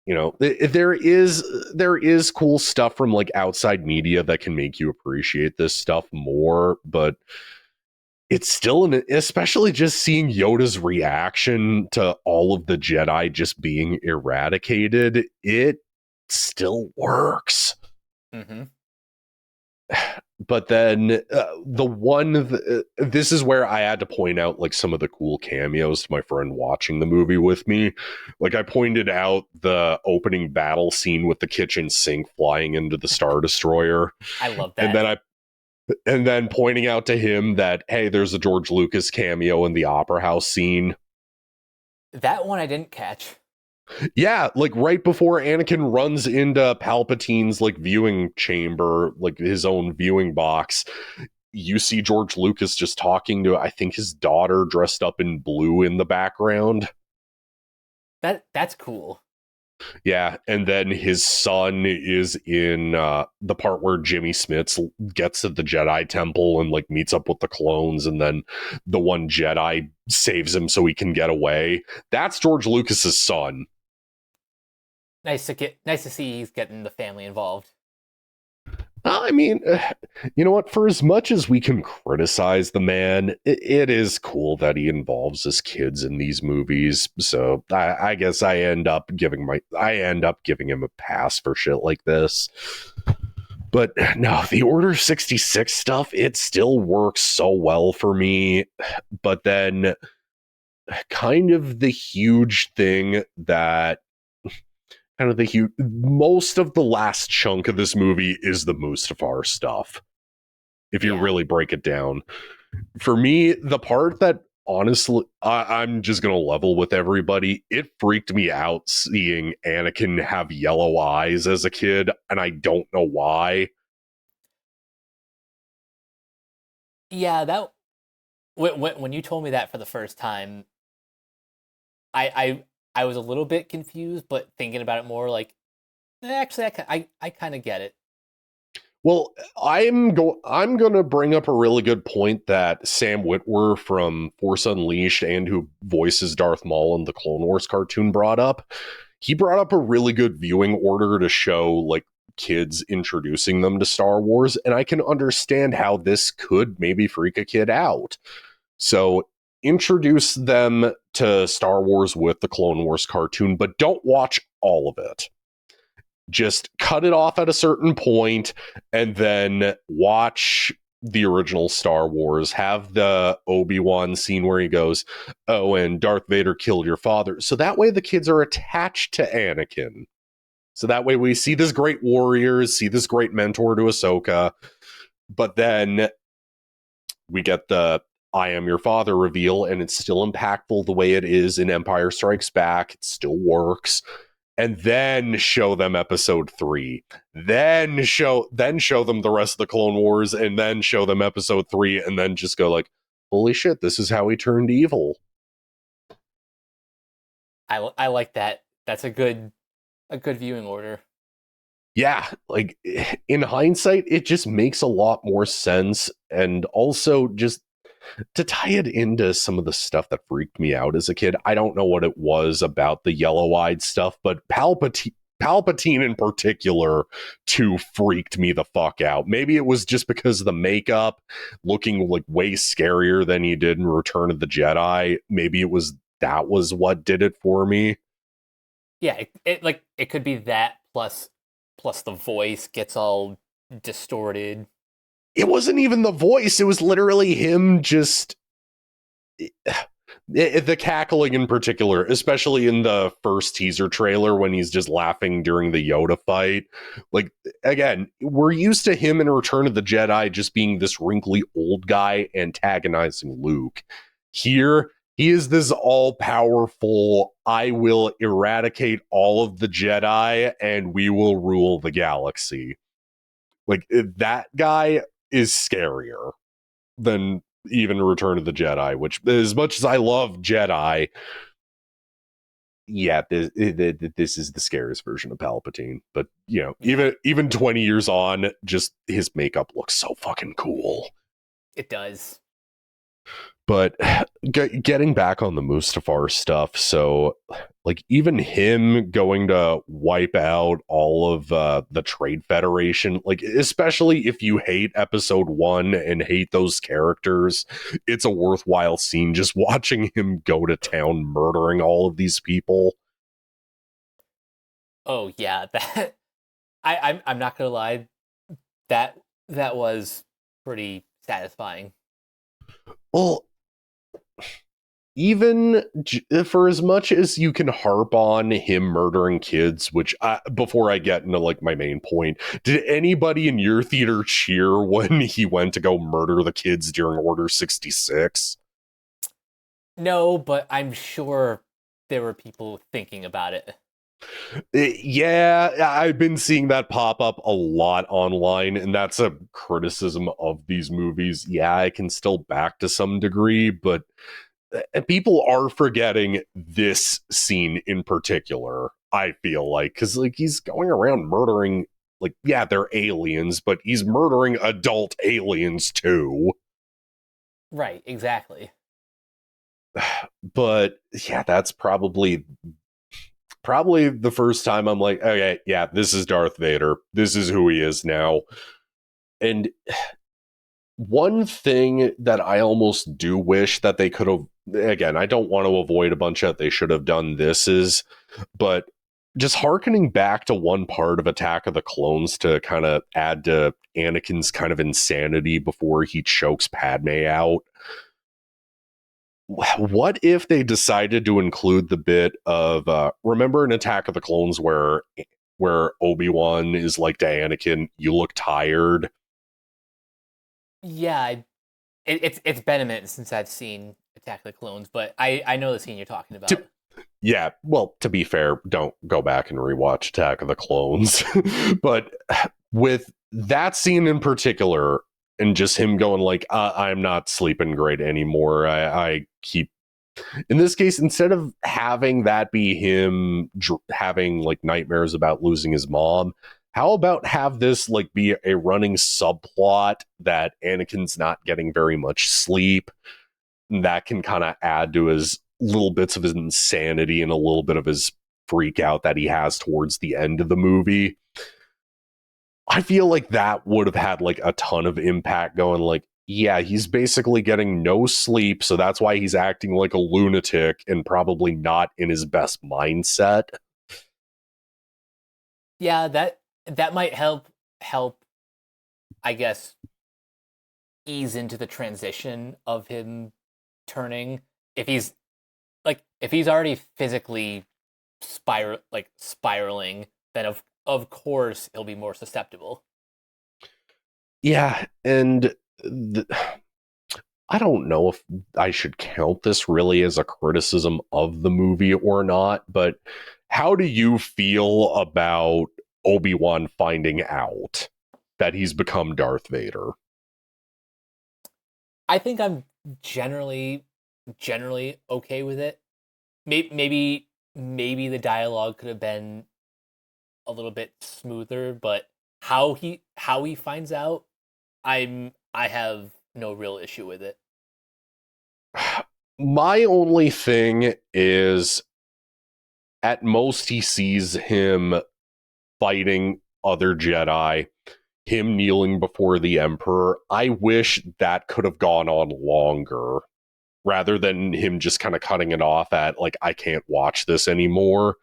You know, there is cool stuff from like outside media that can make you appreciate this stuff more, but it's still especially just seeing Yoda's reaction to all of the Jedi just being eradicated, it still works. Mm-hmm. But then this is where I had to point out like some of the cool cameos to my friend watching the movie with me. Like, I pointed out the opening battle scene with the kitchen sink flying into the Star Destroyer. I love that. And then pointing out to him that, hey, there's a George Lucas cameo in the Opera House scene. That one I didn't catch. Yeah, like right before Anakin runs into Palpatine's like viewing chamber, like his own viewing box, you see George Lucas just talking to, I think, his daughter dressed up in blue in the background. That's cool. Yeah, and then his son is in the part where Jimmy Smits gets to the Jedi Temple and like meets up with the clones, and then the one Jedi saves him so he can get away. That's George Lucas's son. Nice to see he's getting the family involved. I mean, you know what? For as much as we can criticize the man, it is cool that he involves his kids in these movies. So I guess I end up giving him a pass for shit like this. But no, the Order 66 stuff, it still works so well for me. But then kind of the huge thing that most of the last chunk of this movie is the Mustafar stuff. If you really break it down, for me, the part that honestly, I'm just going to level with everybody. It freaked me out seeing Anakin have yellow eyes as a kid, and I don't know why. Yeah, that when you told me that for the first time, I was a little bit confused, but thinking about it more, like, actually, I kind of get it. Well, I'm going to bring up a really good point that Sam Witwer from Force Unleashed and who voices Darth Maul in the Clone Wars cartoon brought up. He brought up a really good viewing order to show like kids introducing them to Star Wars, and I can understand how this could maybe freak a kid out. So introduce them to Star Wars with the Clone Wars cartoon, but don't watch all of it. Just cut it off at a certain point and then watch the original Star Wars. Have the Obi-Wan scene where he goes, oh, and Darth Vader killed your father. So that way the kids are attached to Anakin. So that way we see this great warrior, see this great mentor to Ahsoka, but then we get the I am your father reveal, and it's still impactful the way it is in Empire Strikes Back. It still works. And then show them episode 3. Then show them the rest of the Clone Wars, and then show them episode 3, and then just go like, holy shit, this is how he turned evil. I like that. That's a good viewing order. Yeah, like in hindsight, it just makes a lot more sense. And also just to tie it into some of the stuff that freaked me out as a kid, I don't know what it was about the yellow-eyed stuff, but Palpatine in particular too freaked me the fuck out. Maybe it was just because of the makeup looking like way scarier than he did in Return of the Jedi. Maybe that was what did it for me. Yeah, it could be that plus the voice gets all distorted. It wasn't even the voice. It was literally him just... the cackling in particular, especially in the first teaser trailer when he's just laughing during the Yoda fight. Like, again, we're used to him in Return of the Jedi just being this wrinkly old guy antagonizing Luke. Here, he is this all-powerful, I will eradicate all of the Jedi and we will rule the galaxy. Like, that guy is scarier than even Return of the Jedi, which, as much as I love Jedi, yeah, this is the scariest version of Palpatine. But, you know, even 20 years on, just his makeup looks so fucking cool. It does. But getting back on the Mustafar stuff, so like even him going to wipe out all of the Trade Federation, like especially if you hate episode 1 and hate those characters, it's a worthwhile scene just watching him go to town murdering all of these people. Oh yeah, that I'm not gonna lie, that was pretty satisfying. Well, even for as much as you can harp on him murdering kids, which before I get into like my main point, did anybody in your theater cheer when he went to go murder the kids during Order 66? No, but I'm sure there were people thinking about it. Yeah, I've been seeing that pop up a lot online, and that's a criticism of these movies. Yeah, I can still back to some degree, but people are forgetting this scene in particular, I feel like, because like he's going around murdering, like, yeah, they're aliens, but he's murdering adult aliens too. Right, exactly. But yeah, that's probably the first time I'm like, okay, yeah, this is Darth Vader. This is who he is now. And one thing that I almost do wish that they could have, again, I don't want to avoid a bunch of they should have done this is, but just hearkening back to one part of Attack of the Clones to kind of add to Anakin's kind of insanity before he chokes Padme out. What if they decided to include the bit of, remember in Attack of the Clones where Obi-Wan is like to Anakin, you look tired? Yeah, it's been a minute since I've seen Attack of the Clones, but I know the scene you're talking about. Yeah, well, to be fair, don't go back and rewatch Attack of the Clones. But with that scene in particular, and just him going like, I'm not sleeping great anymore. I keep... In this case, instead of having that be him having like nightmares about losing his mom, how about have this like be a running subplot that Anakin's not getting very much sleep? That can kind of add to his little bits of his insanity and a little bit of his freak out that he has towards the end of the movie. I feel like that would have had like a ton of impact going like, yeah, he's basically getting no sleep, so that's why he's acting like a lunatic and probably not in his best mindset. Yeah, that might help, I guess, ease into the transition of him turning. If he's already physically spiraling, then of course he'll be more susceptible. Yeah, and I don't know if I should count this really as a criticism of the movie or not, but how do you feel about Obi-Wan finding out that he's become Darth Vader? I think I'm generally okay with it. Maybe the dialogue could have been a little bit smoother, but how he finds out, I have no real issue with it. My only thing is, at most, he sees him fighting other Jedi, him kneeling before the Emperor. I wish that could have gone on longer rather than him just kind of cutting it off at, like, I can't watch this anymore.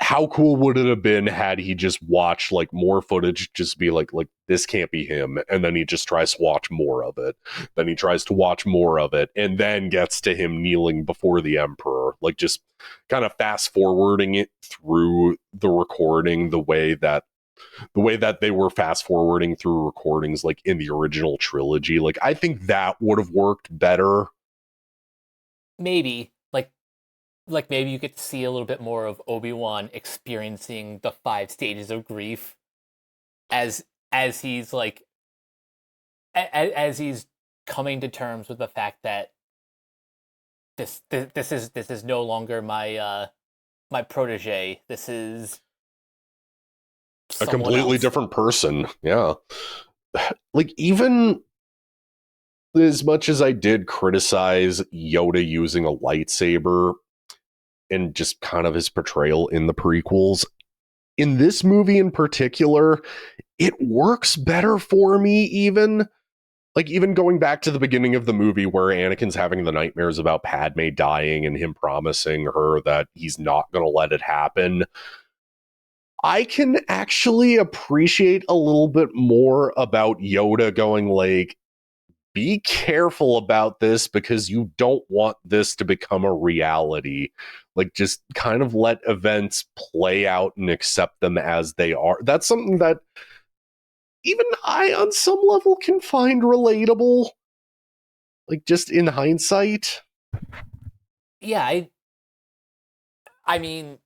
How cool would it have been had he just watched like more footage, just be like this can't be him, and then he just tries to watch more of it, then he tries to watch more of it, and then gets to him kneeling before the Emperor, like just kind of fast forwarding it through the recording the way that they were fast forwarding through recordings like in the original trilogy. Like, I think that would have worked better. Maybe maybe you get to see a little bit more of Obi-Wan experiencing the 5 stages of grief as he's like as he's coming to terms with the fact that this is no longer my protege. This is A someone completely else. different person. Yeah. Like, even as much as I did criticize Yoda using a lightsaber and just kind of his portrayal in the prequels, in this movie in particular, it works better for me. Even going back to the beginning of the movie where Anakin's having the nightmares about Padme dying and him promising her that he's not going to let it happen, I can actually appreciate a little bit more about Yoda going like, be careful about this because you don't want this to become a reality. Like, just kind of let events play out and accept them as they are. That's something that even I, on some level, can find relatable. Like, just in hindsight. Yeah, I mean,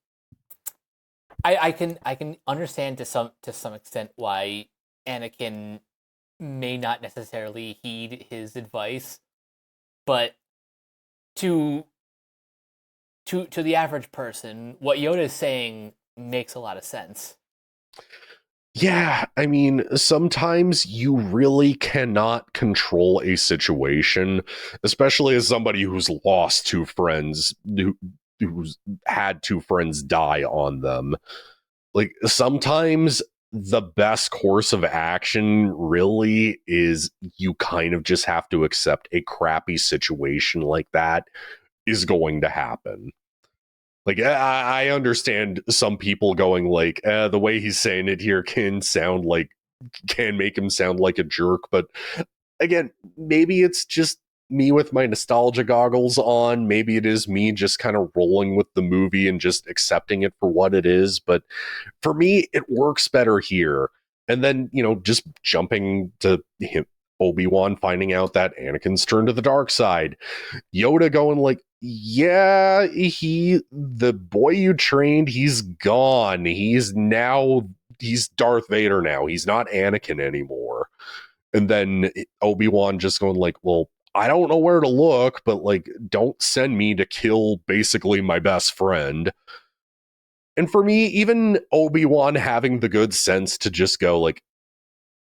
I can understand to some extent why Anakin may not necessarily heed his advice, but to to the average person, what Yoda is saying makes a lot of sense. Yeah, I mean, sometimes you really cannot control a situation, especially as somebody who's lost two friends, who's had two friends die on them. Like, sometimes the best course of action really is you kind of just have to accept a crappy situation like that is going to happen. Like, I understand some people going like, the way he's saying it here can make him sound like a jerk, but again, maybe it's just me with my nostalgia goggles on. Maybe it is me just kind of rolling with the movie and just accepting it for what it is. But for me, it works better here. And then, just jumping to him, Obi-Wan finding out that Anakin's turned to the dark side. Yoda going like, yeah, the boy you trained, he's gone. He's Darth Vader now. He's not Anakin anymore. And then Obi-Wan just going like, well, I don't know where to look, but like, don't send me to kill basically my best friend. And for me, even Obi-Wan having the good sense to just go like,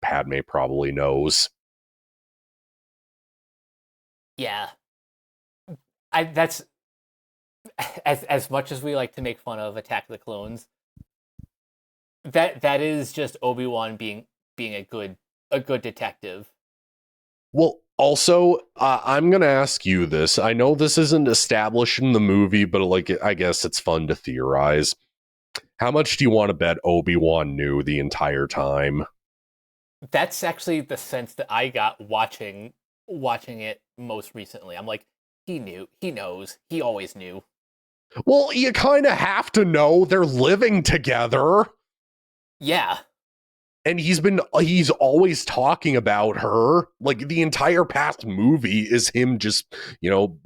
Padme probably knows. Yeah, that's as much as we like to make fun of Attack of the Clones. That is just Obi-Wan being a good detective. Well, also, I'm going to ask you this. I know this isn't established in the movie, but like, I guess it's fun to theorize. How much do you want to bet Obi-Wan knew the entire time? That's actually the sense that I got watching it most recently. I'm like, he knew, he knows, he always knew. Well, you kind of have to know, they're living together. Yeah. And he's always talking about her. Like, the entire past movie is him just,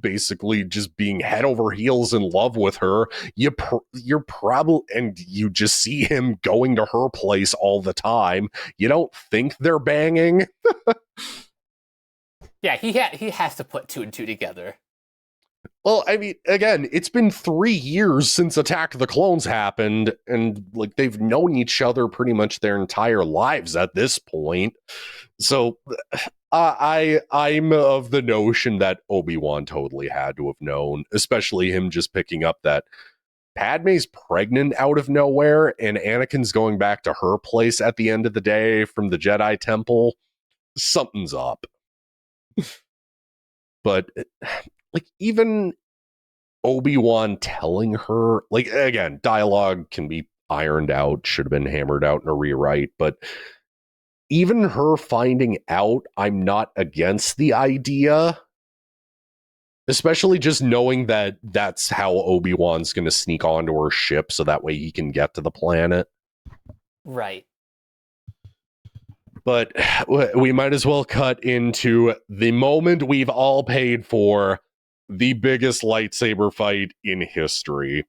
basically just being head over heels in love with her. You're probably, and you just see him going to her place all the time. You don't think they're banging. Yeah, he has to put two and two together. Well, I mean, again, it's been 3 years since Attack of the Clones happened, and like they've known each other pretty much their entire lives at this point. So I'm of the notion that Obi-Wan totally had to have known, especially him just picking up that Padme's pregnant out of nowhere and Anakin's going back to her place at the end of the day from the Jedi Temple. Something's up. But like, even Obi-Wan telling her, like, again, dialogue can be ironed out, should have been hammered out in a rewrite, but even her finding out, I'm not against the idea, especially just knowing that that's how Obi-Wan's going to sneak onto her ship so that way he can get to the planet. Right. But we might as well cut into the moment we've all paid for, the biggest lightsaber fight in history.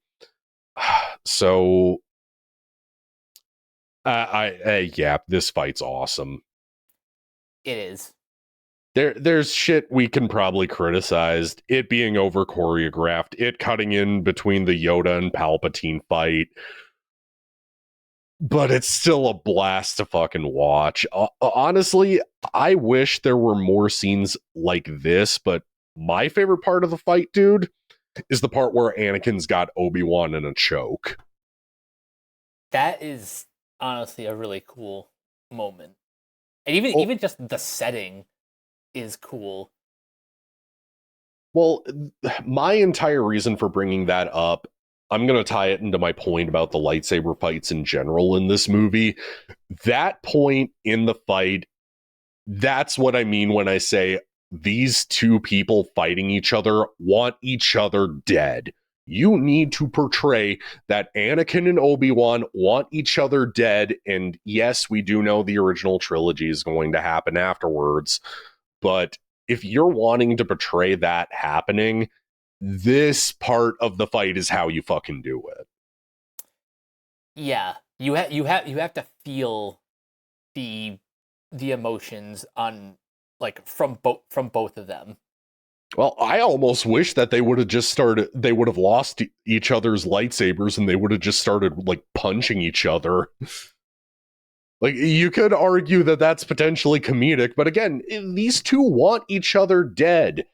So, yeah, this fight's awesome. It is. There's shit we can probably criticize. It being over choreographed, it cutting in between the Yoda and Palpatine fight. But it's still a blast to fucking watch. Honestly, I wish there were more scenes like this, but my favorite part of the fight, dude, is the part where Anakin's got Obi-Wan in a choke. That is honestly a really cool moment. And even just the setting is cool. Well, my entire reason for bringing that up, I'm going to tie it into my point about the lightsaber fights in general in this movie. That point in the fight, that's what I mean when I say these two people fighting each other want each other dead. You need to portray that Anakin and Obi-Wan want each other dead. And yes, we do know the original trilogy is going to happen afterwards. But if you're wanting to portray that happening, this part of the fight is how you fucking do it. Yeah, you have to feel the emotions on, like, from both of them. Well, I almost wish that they would have lost each other's lightsabers and they would have just started like punching each other. Like, you could argue that that's potentially comedic, but again, these two want each other dead.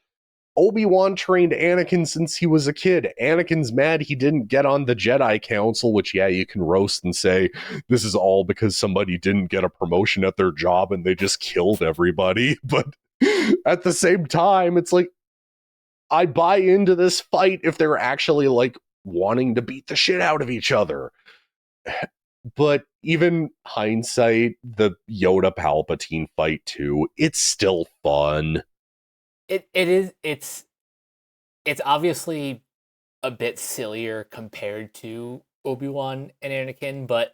Obi-Wan trained Anakin since he was a kid. Anakin's mad he didn't get on the Jedi Council, which, yeah, you can roast and say this is all because somebody didn't get a promotion at their job and they just killed everybody. But at the same time, it's like, I buy into this fight if they're actually like wanting to beat the shit out of each other. But even hindsight, the Yoda Palpatine fight too, it's still fun. It is. It's obviously a bit sillier compared to Obi-Wan and Anakin, but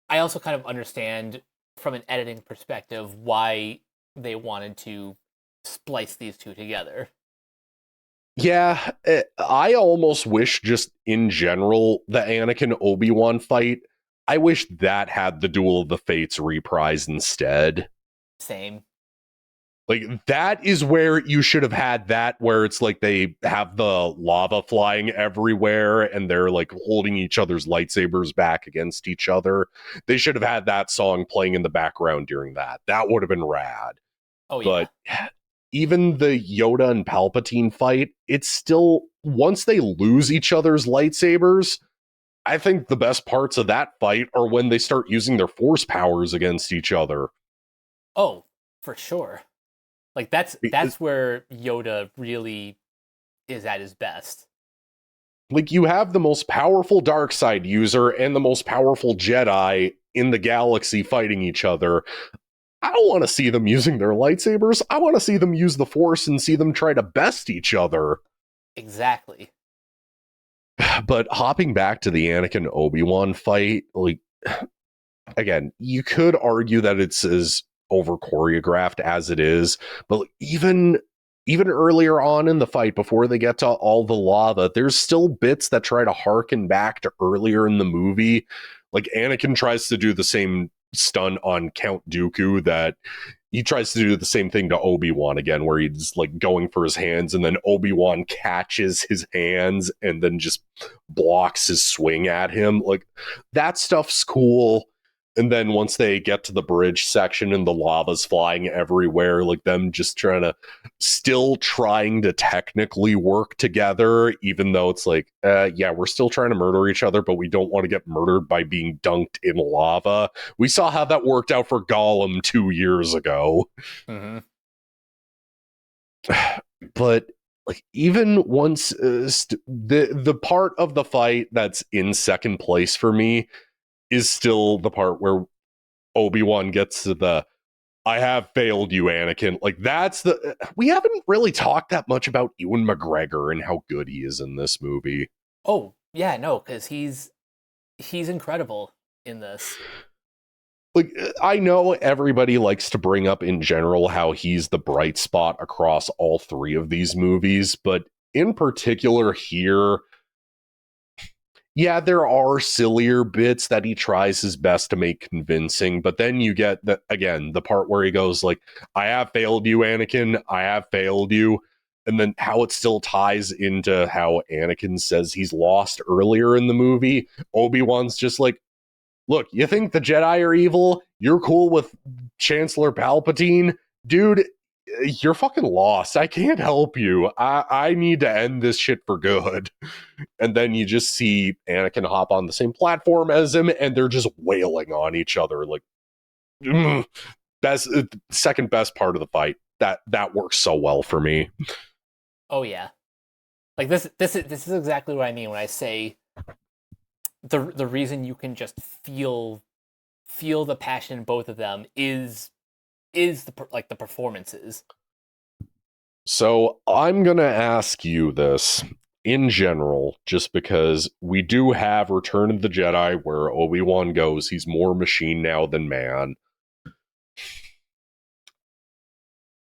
I also kind of understand from an editing perspective why they wanted to splice these two together. Yeah, I almost wish just in general, the Anakin Obi-Wan fight, I wish that had the Duel of the Fates reprise instead. Same. Like, that is where you should have had that, where it's like they have the lava flying everywhere and they're like holding each other's lightsabers back against each other. They should have had that song playing in the background during that. That would have been rad. Oh, yeah. But even the Yoda and Palpatine fight, it's still, once they lose each other's lightsabers, I think the best parts of that fight are when they start using their force powers against each other. Oh, for sure. Like, that's where Yoda really is at his best. Like, you have the most powerful dark side user and the most powerful Jedi in the galaxy fighting each other. I don't want to see them using their lightsabers. I want to see them use the Force and see them try to best each other. Exactly. But hopping back to the Anakin Obi-Wan fight, like, again, you could argue that it's as over choreographed as it is, but even earlier on in the fight, before they get to all the lava, there's still bits that try to harken back to earlier in the movie. Like Anakin tries to do the same stunt on Count Dooku that he tries to do the same thing to Obi-Wan again, where he's like going for his hands and then Obi-Wan catches his hands and then just blocks his swing at him. Like that stuff's cool. And then once they get to the bridge section and the lava's flying everywhere, like them just still trying to technically work together, even though it's like, yeah, we're still trying to murder each other, but we don't want to get murdered by being dunked in lava. We saw how that worked out for Gollum 2 years ago. Mm-hmm. But like even once the part of the fight that's in second place for me is still the part where Obi-Wan gets to the "I have failed you, Anakin." Like we haven't really talked that much about Ewan McGregor and how good he is in this movie. Oh yeah, no, because he's incredible in this. Like I know everybody likes to bring up in general how he's the bright spot across all three of these movies, but in particular here, yeah, there are sillier bits that he tries his best to make convincing, but then you get the part where he goes like, "I have failed you, Anakin. I have failed you." And then how it still ties into how Anakin says he's lost earlier in the movie. Obi-Wan's just like, "Look, you think the Jedi are evil? You're cool with Chancellor Palpatine? Dude, you're fucking lost. I can't help you. I need to end this shit for good." And then you just see Anakin hop on the same platform as him, and they're just wailing on each other. Like, second best part of the fight. That works so well for me. Oh yeah, like this is exactly what I mean when I say the reason you can just feel the passion in both of them is the performances. So I'm gonna ask you this in general, just because we do have Return of the Jedi where Obi-Wan goes, he's more machine now than man.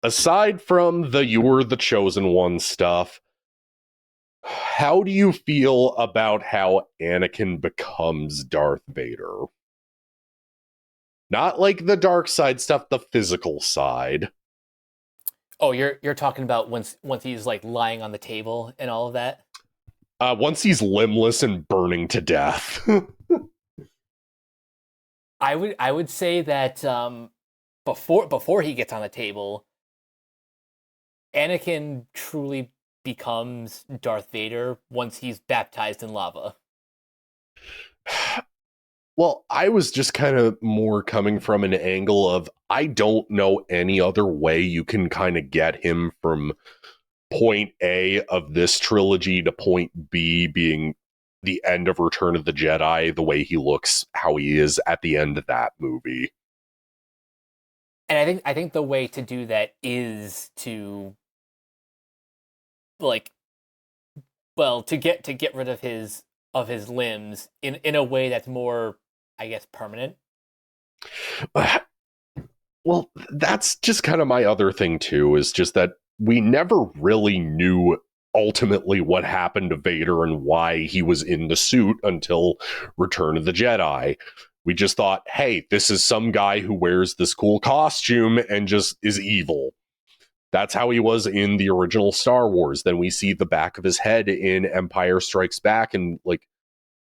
Aside from the "you were the chosen one" stuff, how do you feel about how Anakin becomes Darth Vader? Not like the dark side stuff, the physical side. Oh, you're talking about once he's like lying on the table and all of that? Once he's limbless and burning to death. I would say that before he gets on the table, Anakin truly becomes Darth Vader once he's baptized in lava. Well, I was just kind of more coming from an angle of I don't know any other way you can kind of get him from point A of this trilogy to point B being the end of Return of the Jedi, the way he looks, how he is at the end of that movie. And I think the way to do that is to like to get rid of his limbs in a way that's more, I guess, permanent. Well, that's just kind of my other thing too, is just that we never really knew ultimately what happened to Vader and why he was in the suit until Return of the Jedi. We just thought, hey, this is some guy who wears this cool costume and just is evil. That's how he was in the original Star Wars. Then we see the back of his head in Empire Strikes Back, and like,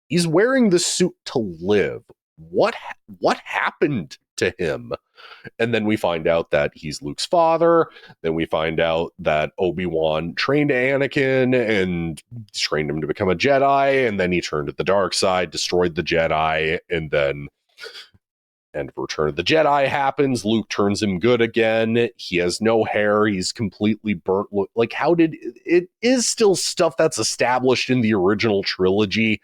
he's wearing the suit to live. What happened to him? And then we find out that he's Luke's father. Then we find out that Obi-Wan trained Anakin and trained him to become a Jedi. And then he turned to the dark side, destroyed the Jedi. And then end of Return of the Jedi happens. Luke turns him good again. He has no hair. He's completely burnt. Like, how did it is still stuff that's established in the original trilogy,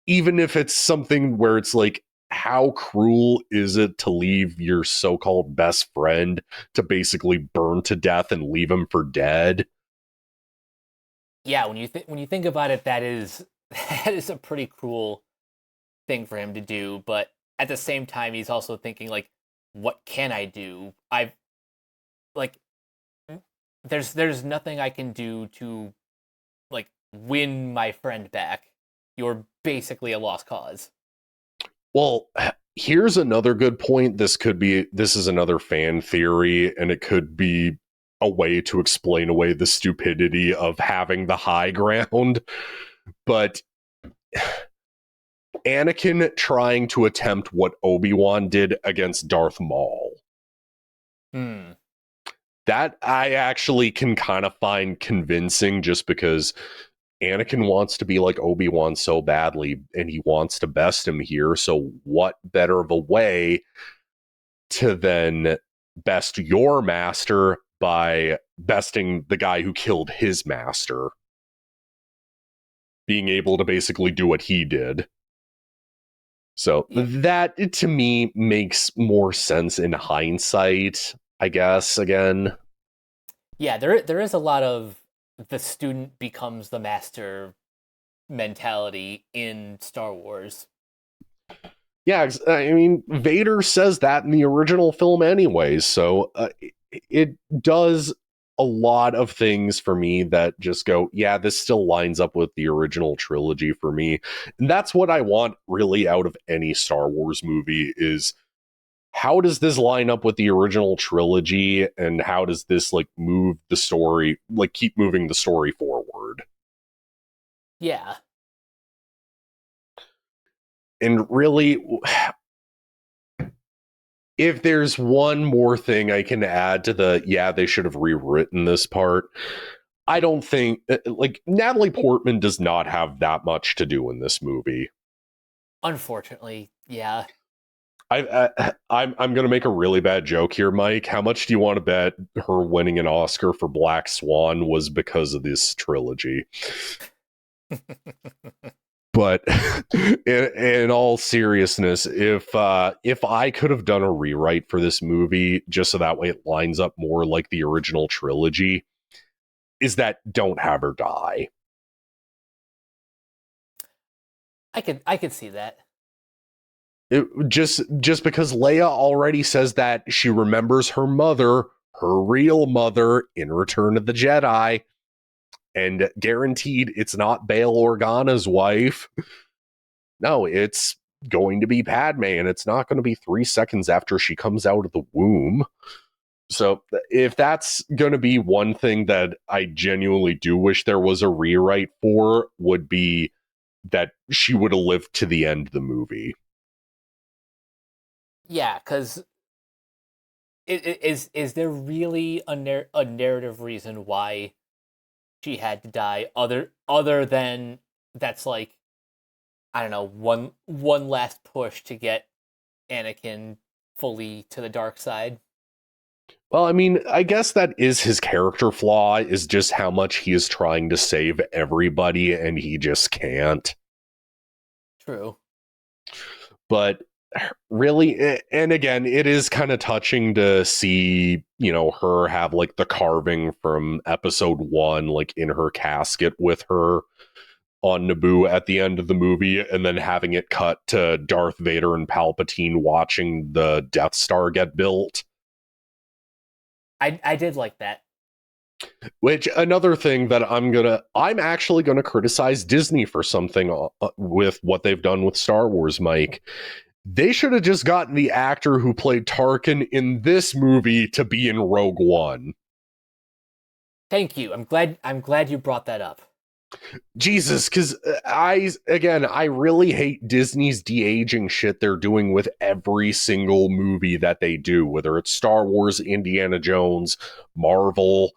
even if it's something where it's like, how cruel is it to leave your so-called best friend to basically burn to death and leave him for dead? Yeah, when you think about it, that is that is a pretty cruel thing for him to do. But at the same time, he's also thinking like, what can I do? I've like, there's nothing I can do to like win my friend back. You're basically a lost cause. Well, here's another good point. This is another fan theory, and it could be a way to explain away the stupidity of having the high ground. But Anakin trying to attempt what Obi-Wan did against Darth Maul. That I actually can kind of find convincing, just because Anakin wants to be like Obi-Wan so badly, and he wants to best him here. So what better of a way to then best your master by besting the guy who killed his master? Being able to basically do what he did. So that, to me, makes more sense in hindsight, I guess, again. Yeah, there is a lot of the student becomes the master mentality in Star Wars. Yeah, I mean, Vader says that in the original film anyways, so it does a lot of things for me that just go, yeah, this still lines up with the original trilogy for me. And that's what I want really out of any Star Wars movie is, how does this line up with the original trilogy, and how does this like move the story, like keep moving the story forward? Yeah. And really, if there's one more thing I can add to they should have rewritten this part, I don't think, like, Natalie Portman does not have that much to do in this movie. Unfortunately, yeah. I'm going to make a really bad joke here, Mike. How much do you want to bet her winning an Oscar for Black Swan was because of this trilogy? But in all seriousness, if I could have done a rewrite for this movie just so that way it lines up more like the original trilogy, is that don't have her die. I could see that. Just because Leia already says that she remembers her mother, her real mother, in Return of the Jedi. And guaranteed it's not Bail Organa's wife. No, it's going to be Padme, and it's not going to be 3 seconds after she comes out of the womb. So if that's going to be one thing that I genuinely do wish there was a rewrite for, would be that she would have lived to the end of the movie. Yeah, because is there really a narrative reason why she had to die other than that's like, I don't know, one last push to get Anakin fully to the dark side? Well, I mean, I guess that is his character flaw, is just how much he is trying to save everybody and he just can't. True. But really, and again, it is kind of touching to see, her have like the carving from episode 1, like in her casket with her on Naboo at the end of the movie, and then having it cut to Darth Vader and Palpatine watching the Death Star get built. I did like that. Which, another thing that I'm actually gonna criticize Disney for something with what they've done with Star Wars, Mike. They should have just gotten the actor who played Tarkin in this movie to be in Rogue One. Thank you. I'm glad you brought that up. Jesus, because I really hate Disney's de-aging shit they're doing with every single movie that they do, whether it's Star Wars, Indiana Jones, Marvel.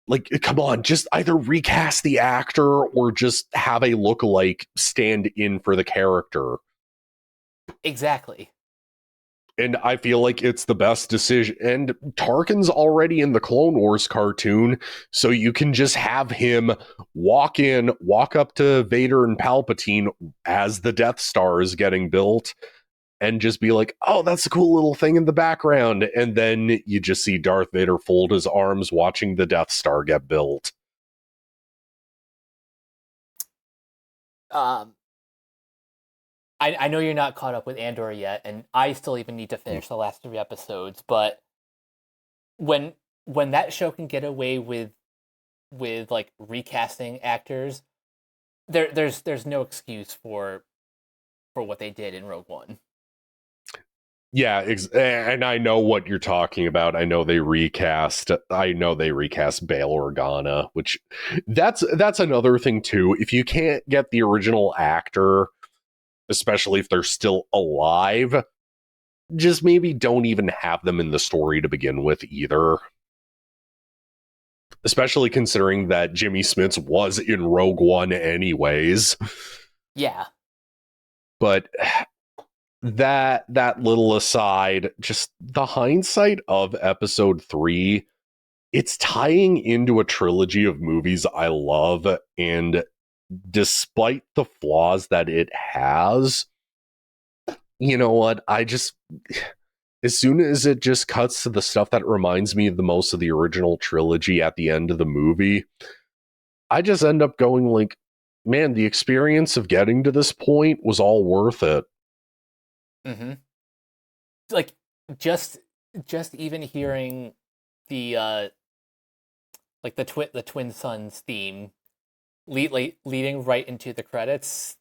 Like, come on, just either recast the actor or just have a lookalike stand in for the character. Exactly. And I feel like it's the best decision. And Tarkin's already in the Clone Wars cartoon, so you can just have him walk up to Vader and Palpatine as the Death Star is getting built, and just be like, oh, that's a cool little thing in the background. And then you just see Darth Vader fold his arms watching the Death Star get built. I I know you're not caught up with Andor yet, and I still even need to finish the last 3 episodes. But when that show can get away with like recasting actors, there's no excuse for what they did in Rogue One. Yeah, and I know what you're talking about. I know they recast Bail Organa, which that's another thing too. If you can't get the original actor, especially if they're still alive, just maybe don't even have them in the story to begin with either. Especially considering that Jimmy Smits was in Rogue One anyways. Yeah. But that little aside, just the hindsight of episode 3, it's tying into a trilogy of movies I love, and despite the flaws that it has, you know what, as soon as it just cuts to the stuff that reminds me the most of the original trilogy at the end of the movie, I just end up going like, man, the experience of getting to this point was all worth it. Mm-hmm. Like just even hearing the like the Twin Sons theme leading right into the credits,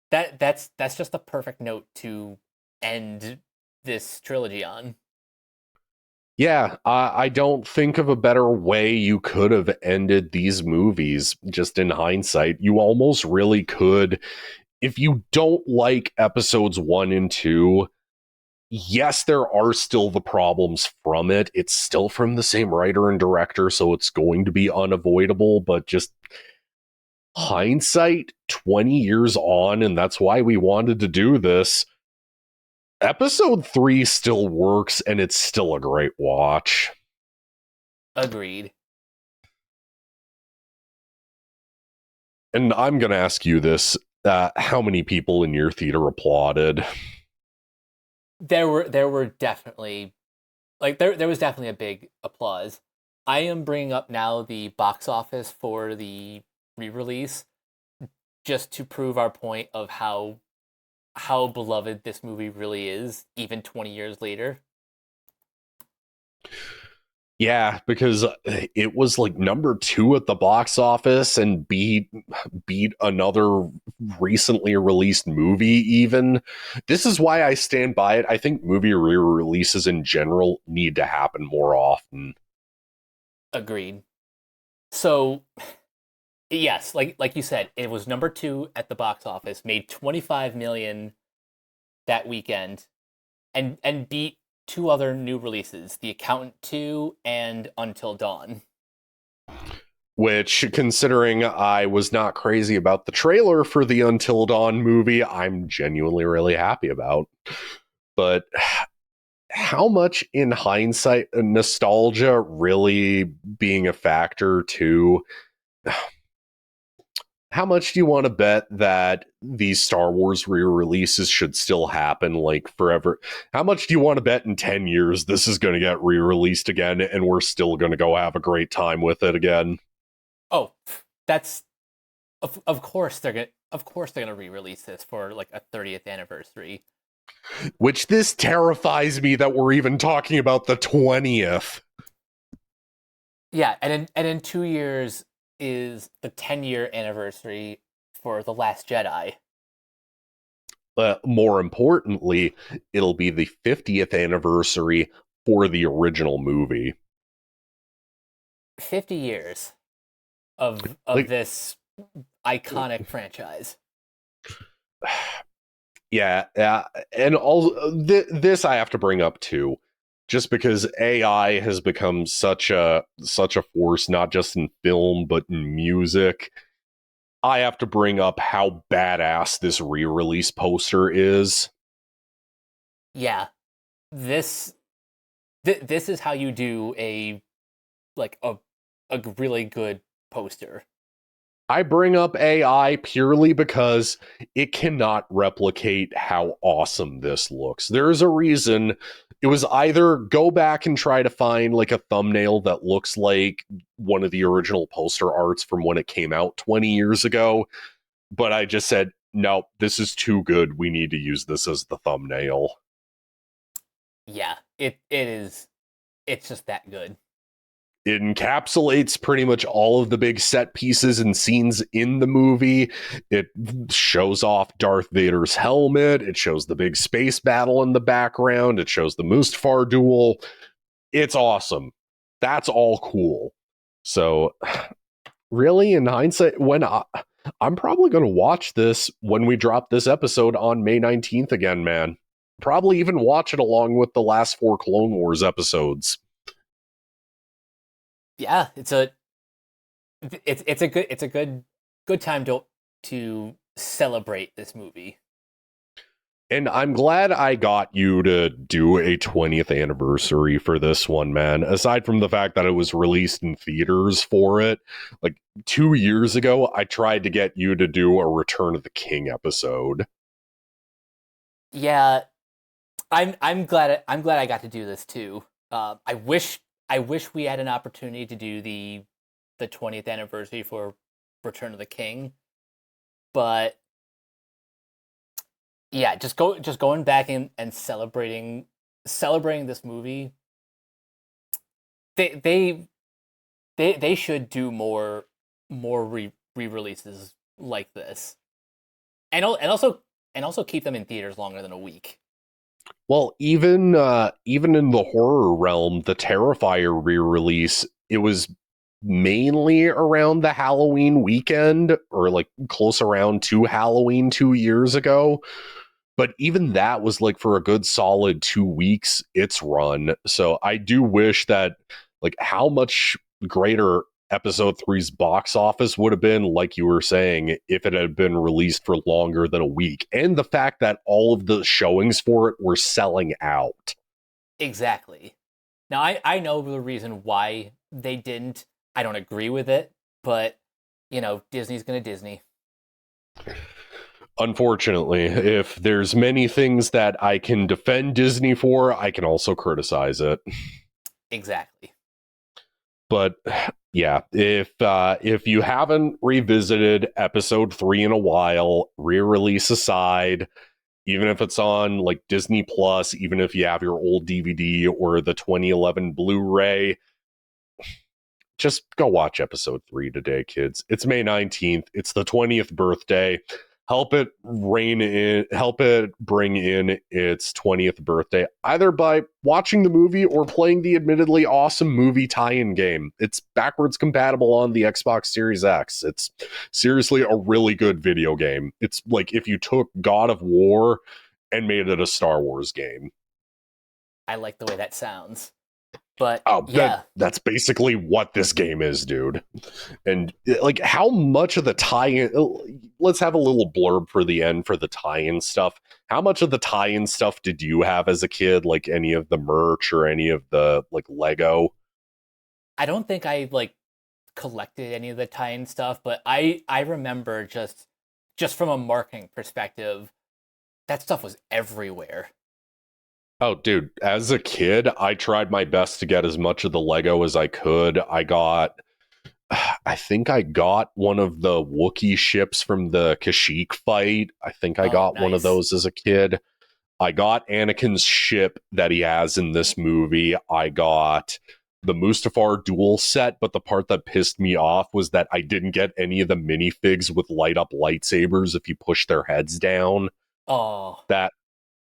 that's just a perfect note to end this trilogy on. Yeah, I don't think of a better way you could have ended these movies. Just in hindsight, you almost really could. If you don't like episodes 1 and 2, yes, there are still the problems from it. It's still from the same writer and director, so it's going to be unavoidable, but just hindsight 20 years on, and that's why we wanted to do this. Episode 3 still works, and it's still a great watch. Agreed. And I'm going to ask you this. How many people in your theater applauded? There were definitely, like, there was definitely a big applause. I am bringing up now the box office for the re-release just to prove our point of how beloved this movie really is, even 20 years later. Yeah, because it was like number 2 at the box office and beat another recently released movie even. This is why I stand by it. I think movie re-releases in general need to happen more often. Agreed. So, yes, like you said, it was number 2 at the box office, made $25 million that weekend, and beat 2 other new releases, The Accountant 2 and Until Dawn. Which, considering I was not crazy about the trailer for the Until Dawn movie, I'm genuinely really happy about. But how much, in hindsight, nostalgia really being a factor too? How much do you want to bet that these Star Wars re-releases should still happen, like, forever? How much do you want to bet in 10 years this is going to get re-released again and we're still going to go have a great time with it again? Oh, that's of course they're gonna re-release this for like a 30th anniversary. Which this terrifies me that we're even talking about the 20th. Yeah, and in 2 years is the 10-year anniversary for The Last Jedi. More importantly, it'll be the 50th anniversary for the original movie. 50 years of Like, this iconic franchise. Yeah, and also this I have to bring up too, just because AI has become such a force, not just in film but in music. I have to bring up how badass this re-release poster is. Yeah, this is how you do a really good poster. I bring up AI purely because it cannot replicate how awesome this looks. There is a reason. It was either go back and try to find like a thumbnail that looks like one of the original poster arts from when it came out 20 years ago. But I just said, no, this is too good. We need to use this as the thumbnail. Yeah, it is. It's just that good. It encapsulates pretty much all of the big set pieces and scenes in the movie. It shows off Darth Vader's helmet. It shows the big space battle in the background. It shows the Mustafar duel. It's awesome. That's all cool. So, really, in hindsight, I'm probably going to watch this when we drop this episode on May 19th again, man. Probably even watch it along with the last 4 Clone Wars episodes. Yeah, it's a good time to celebrate this movie. And I'm glad I got you to do a 20th anniversary for this one, man. Aside from the fact that it was released in theaters for it, like 2 years ago, I tried to get you to do a Return of the King episode. Yeah, I'm glad I got to do this too. I wish we had an opportunity to do the 20th anniversary for Return of the King, but yeah, just going back and celebrating this movie. They should do more re-releases like this, and also keep them in theaters longer than a week. Well, even in the horror realm, the Terrifier re-release, it was mainly around the Halloween weekend, or like close around to Halloween 2 years ago. But even that was like for a good solid 2 weeks its run. So I do wish that, like, how much greater episode 3's box office would have been, like you were saying, if it had been released for longer than a week. And the fact that all of the showings for it were selling out. Exactly. Now I know the reason why they didn't. I don't agree with it, but Disney's gonna Disney. Unfortunately, if there's many things that I can defend Disney for, I can also criticize it. Exactly. But yeah, if you haven't revisited episode 3 in a while, re-release aside, even if it's on like Disney Plus, even if you have your old DVD or the 2011 Blu-ray, just go watch episode 3 today, kids. It's May 19th. It's the 20th birthday. Help it bring in its 20th birthday, either by watching the movie or playing the admittedly awesome movie tie-in game. It's backwards compatible on the Xbox Series X. It's seriously a really good video game. It's like if you took God of War and made it a Star Wars game. I like the way that sounds. But yeah, that's basically what this game is, dude. And like, how much of the tie-in? Let's have a little blurb for the end for the tie-in stuff. How much of the tie-in stuff did you have as a kid? Like any of the merch or any of the like Lego? I don't think I like collected any of the tie-in stuff, but I remember just from a marketing perspective, that stuff was everywhere. Oh, dude, as a kid, I tried my best to get as much of the Lego as I could. I think I got one of the Wookiee ships from the Kashyyyk fight. I think I got one of those as a kid. I got Anakin's ship that he has in this movie. I got the Mustafar duel set, but the part that pissed me off was that I didn't get any of the minifigs with light up lightsabers if you push their heads down. Oh.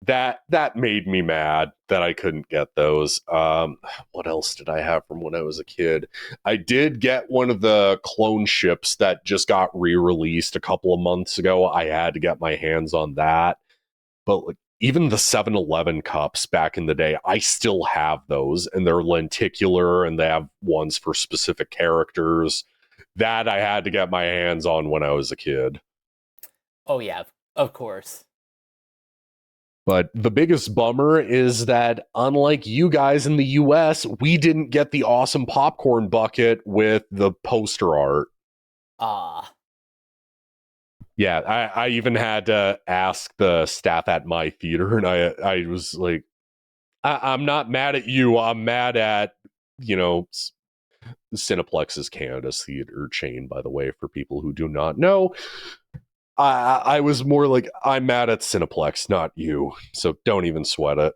That made me mad that I couldn't get those. What else did I have from when I was a kid? I did get one of the clone ships that just got re-released a couple of months ago. I had to get my hands on that. But like, even the 7-Eleven cups back in the day, I still have those, and they're lenticular, and they have ones for specific characters. That I had to get my hands on when I was a kid. Oh yeah, of course. But the biggest bummer is that, unlike you guys in the US, we didn't get the awesome popcorn bucket with the poster art. Yeah, I even had to ask the staff at my theater, and I was like, I'm not mad at you. I'm mad at, Cineplex's Canada's theater chain, by the way, for people who do not know. I was more like, I'm mad at Cineplex, not you. So don't even sweat it.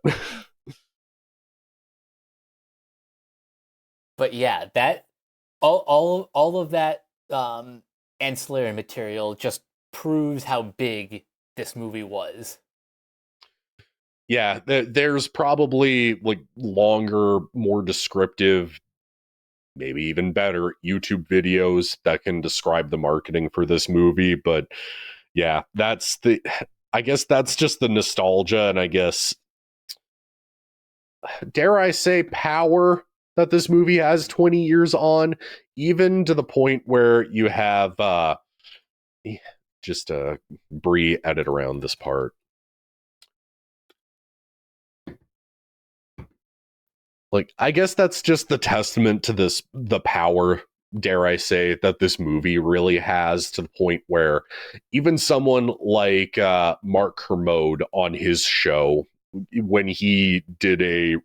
But yeah, that all of that ancillary material just proves how big this movie was. Yeah, there's probably like longer, more descriptive, maybe even better YouTube videos that can describe the marketing for this movie. But yeah, I guess that's just the nostalgia, and I guess, dare I say, power that this movie has 20 years on, even to the point where you have just Bree edit around this part. Like, I guess that's just the testament to the power, dare I say, that this movie really has, to the point where even someone like Mark Kermode on his show, when he did a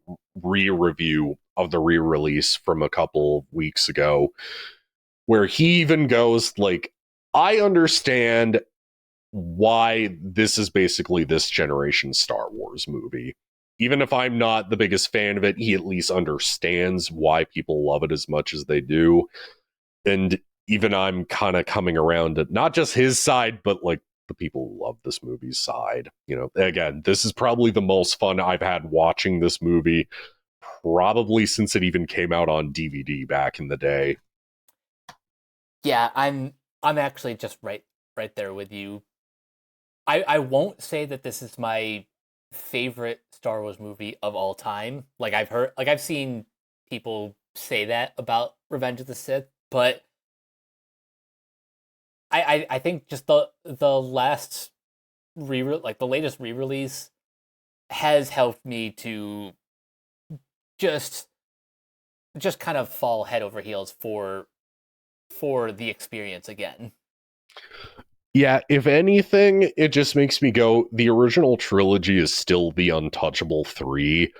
re-review of the re-release from a couple weeks ago, where he even goes like, I understand why this is basically this generation's Star Wars movie. Even if I'm not the biggest fan of it, he at least understands why people love it as much as they do. And even I'm kind of coming around to not just his side, but like the people who love this movie's side. You know, again, this is probably the most fun I've had watching this movie, probably since it even came out on DVD back in the day. Yeah, I'm actually just right there with you. I won't say that this is my favorite Star Wars movie of all time. I've seen people say that about Revenge of the Sith, but I think just the last the latest re-release has helped me to just kind of fall head over heels for the experience again. Yeah, if anything, it just makes me go, the original trilogy is still the untouchable three,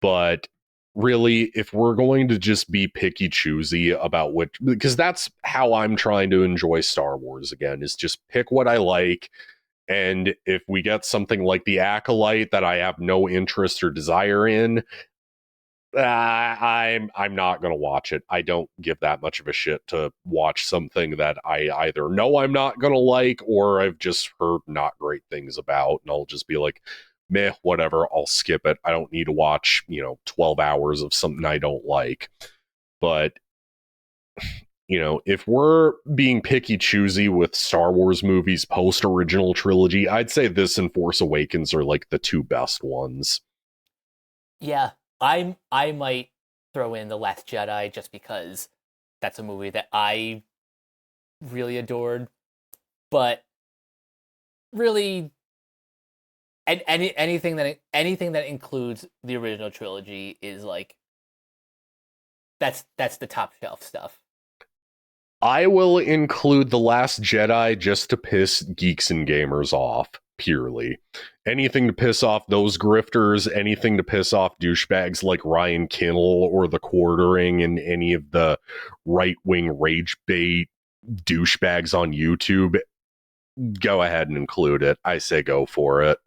but really, if we're going to just be picky choosy about which, because that's how I'm trying to enjoy Star Wars again, is just pick what I like. And if we get something like The Acolyte that I have no interest or desire in, I'm not gonna watch it. I don't give that much of a shit to watch something that I either know I'm not gonna like or I've just heard not great things about, and I'll just be like, meh, whatever, I'll skip it. I don't need to watch 12 hours of something I don't like. But if we're being picky choosy with Star Wars movies post original trilogy, I'd say this and Force Awakens are like the two best ones. Yeah, I might throw in The Last Jedi just because that's a movie that I really adored, but really, and anything that includes the original trilogy is like that's the top shelf stuff. I will include The Last Jedi just to piss geeks and gamers off, purely. Anything to piss off those grifters, anything to piss off douchebags like Ryan Kinnell or The Quartering and any of the right-wing rage bait douchebags on YouTube, go ahead and include it. I say go for it.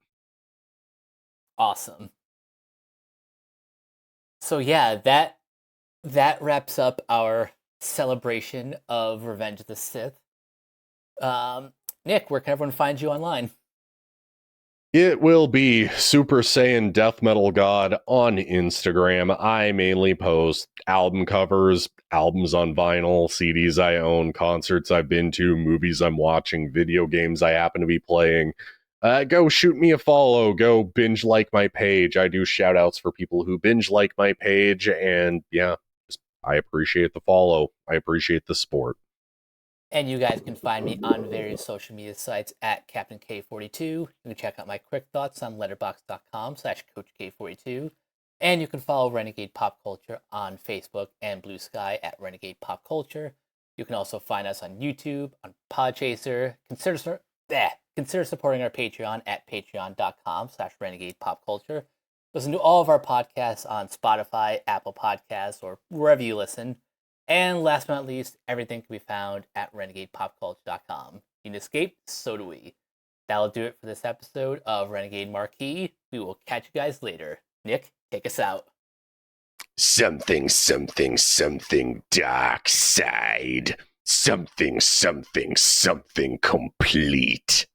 Awesome. So yeah, that wraps up our celebration of Revenge of the Sith. Nick, where can everyone find you online? It will be Super Saiyan Death Metal God on Instagram. I mainly post album covers, albums on vinyl, CDs I own, concerts I've been to, movies I'm watching, video games I happen to be playing. Go shoot me a follow. Go binge like my page. I do shout outs for people who binge like my page. And yeah, I appreciate the follow. I appreciate the support. And you guys can find me on various social media sites at Captain K42. You can check out my quick thoughts on letterboxd.com/CoachK42. And you can follow Renegade Pop Culture on Facebook and Blue Sky at Renegade Pop Culture. You can also find us on YouTube, on Podchaser. Consider supporting our Patreon at patreon.com/Renegade Pop Culture. Listen to all of our podcasts on Spotify, Apple Podcasts, or wherever you listen. And last but not least, everything can be found at renegadepopculture.com. You escaped, so do we. That'll do it for this episode of Renegade Marquee. We will catch you guys later. Nick, take us out. Something, something, something dark side. Something, something, something complete.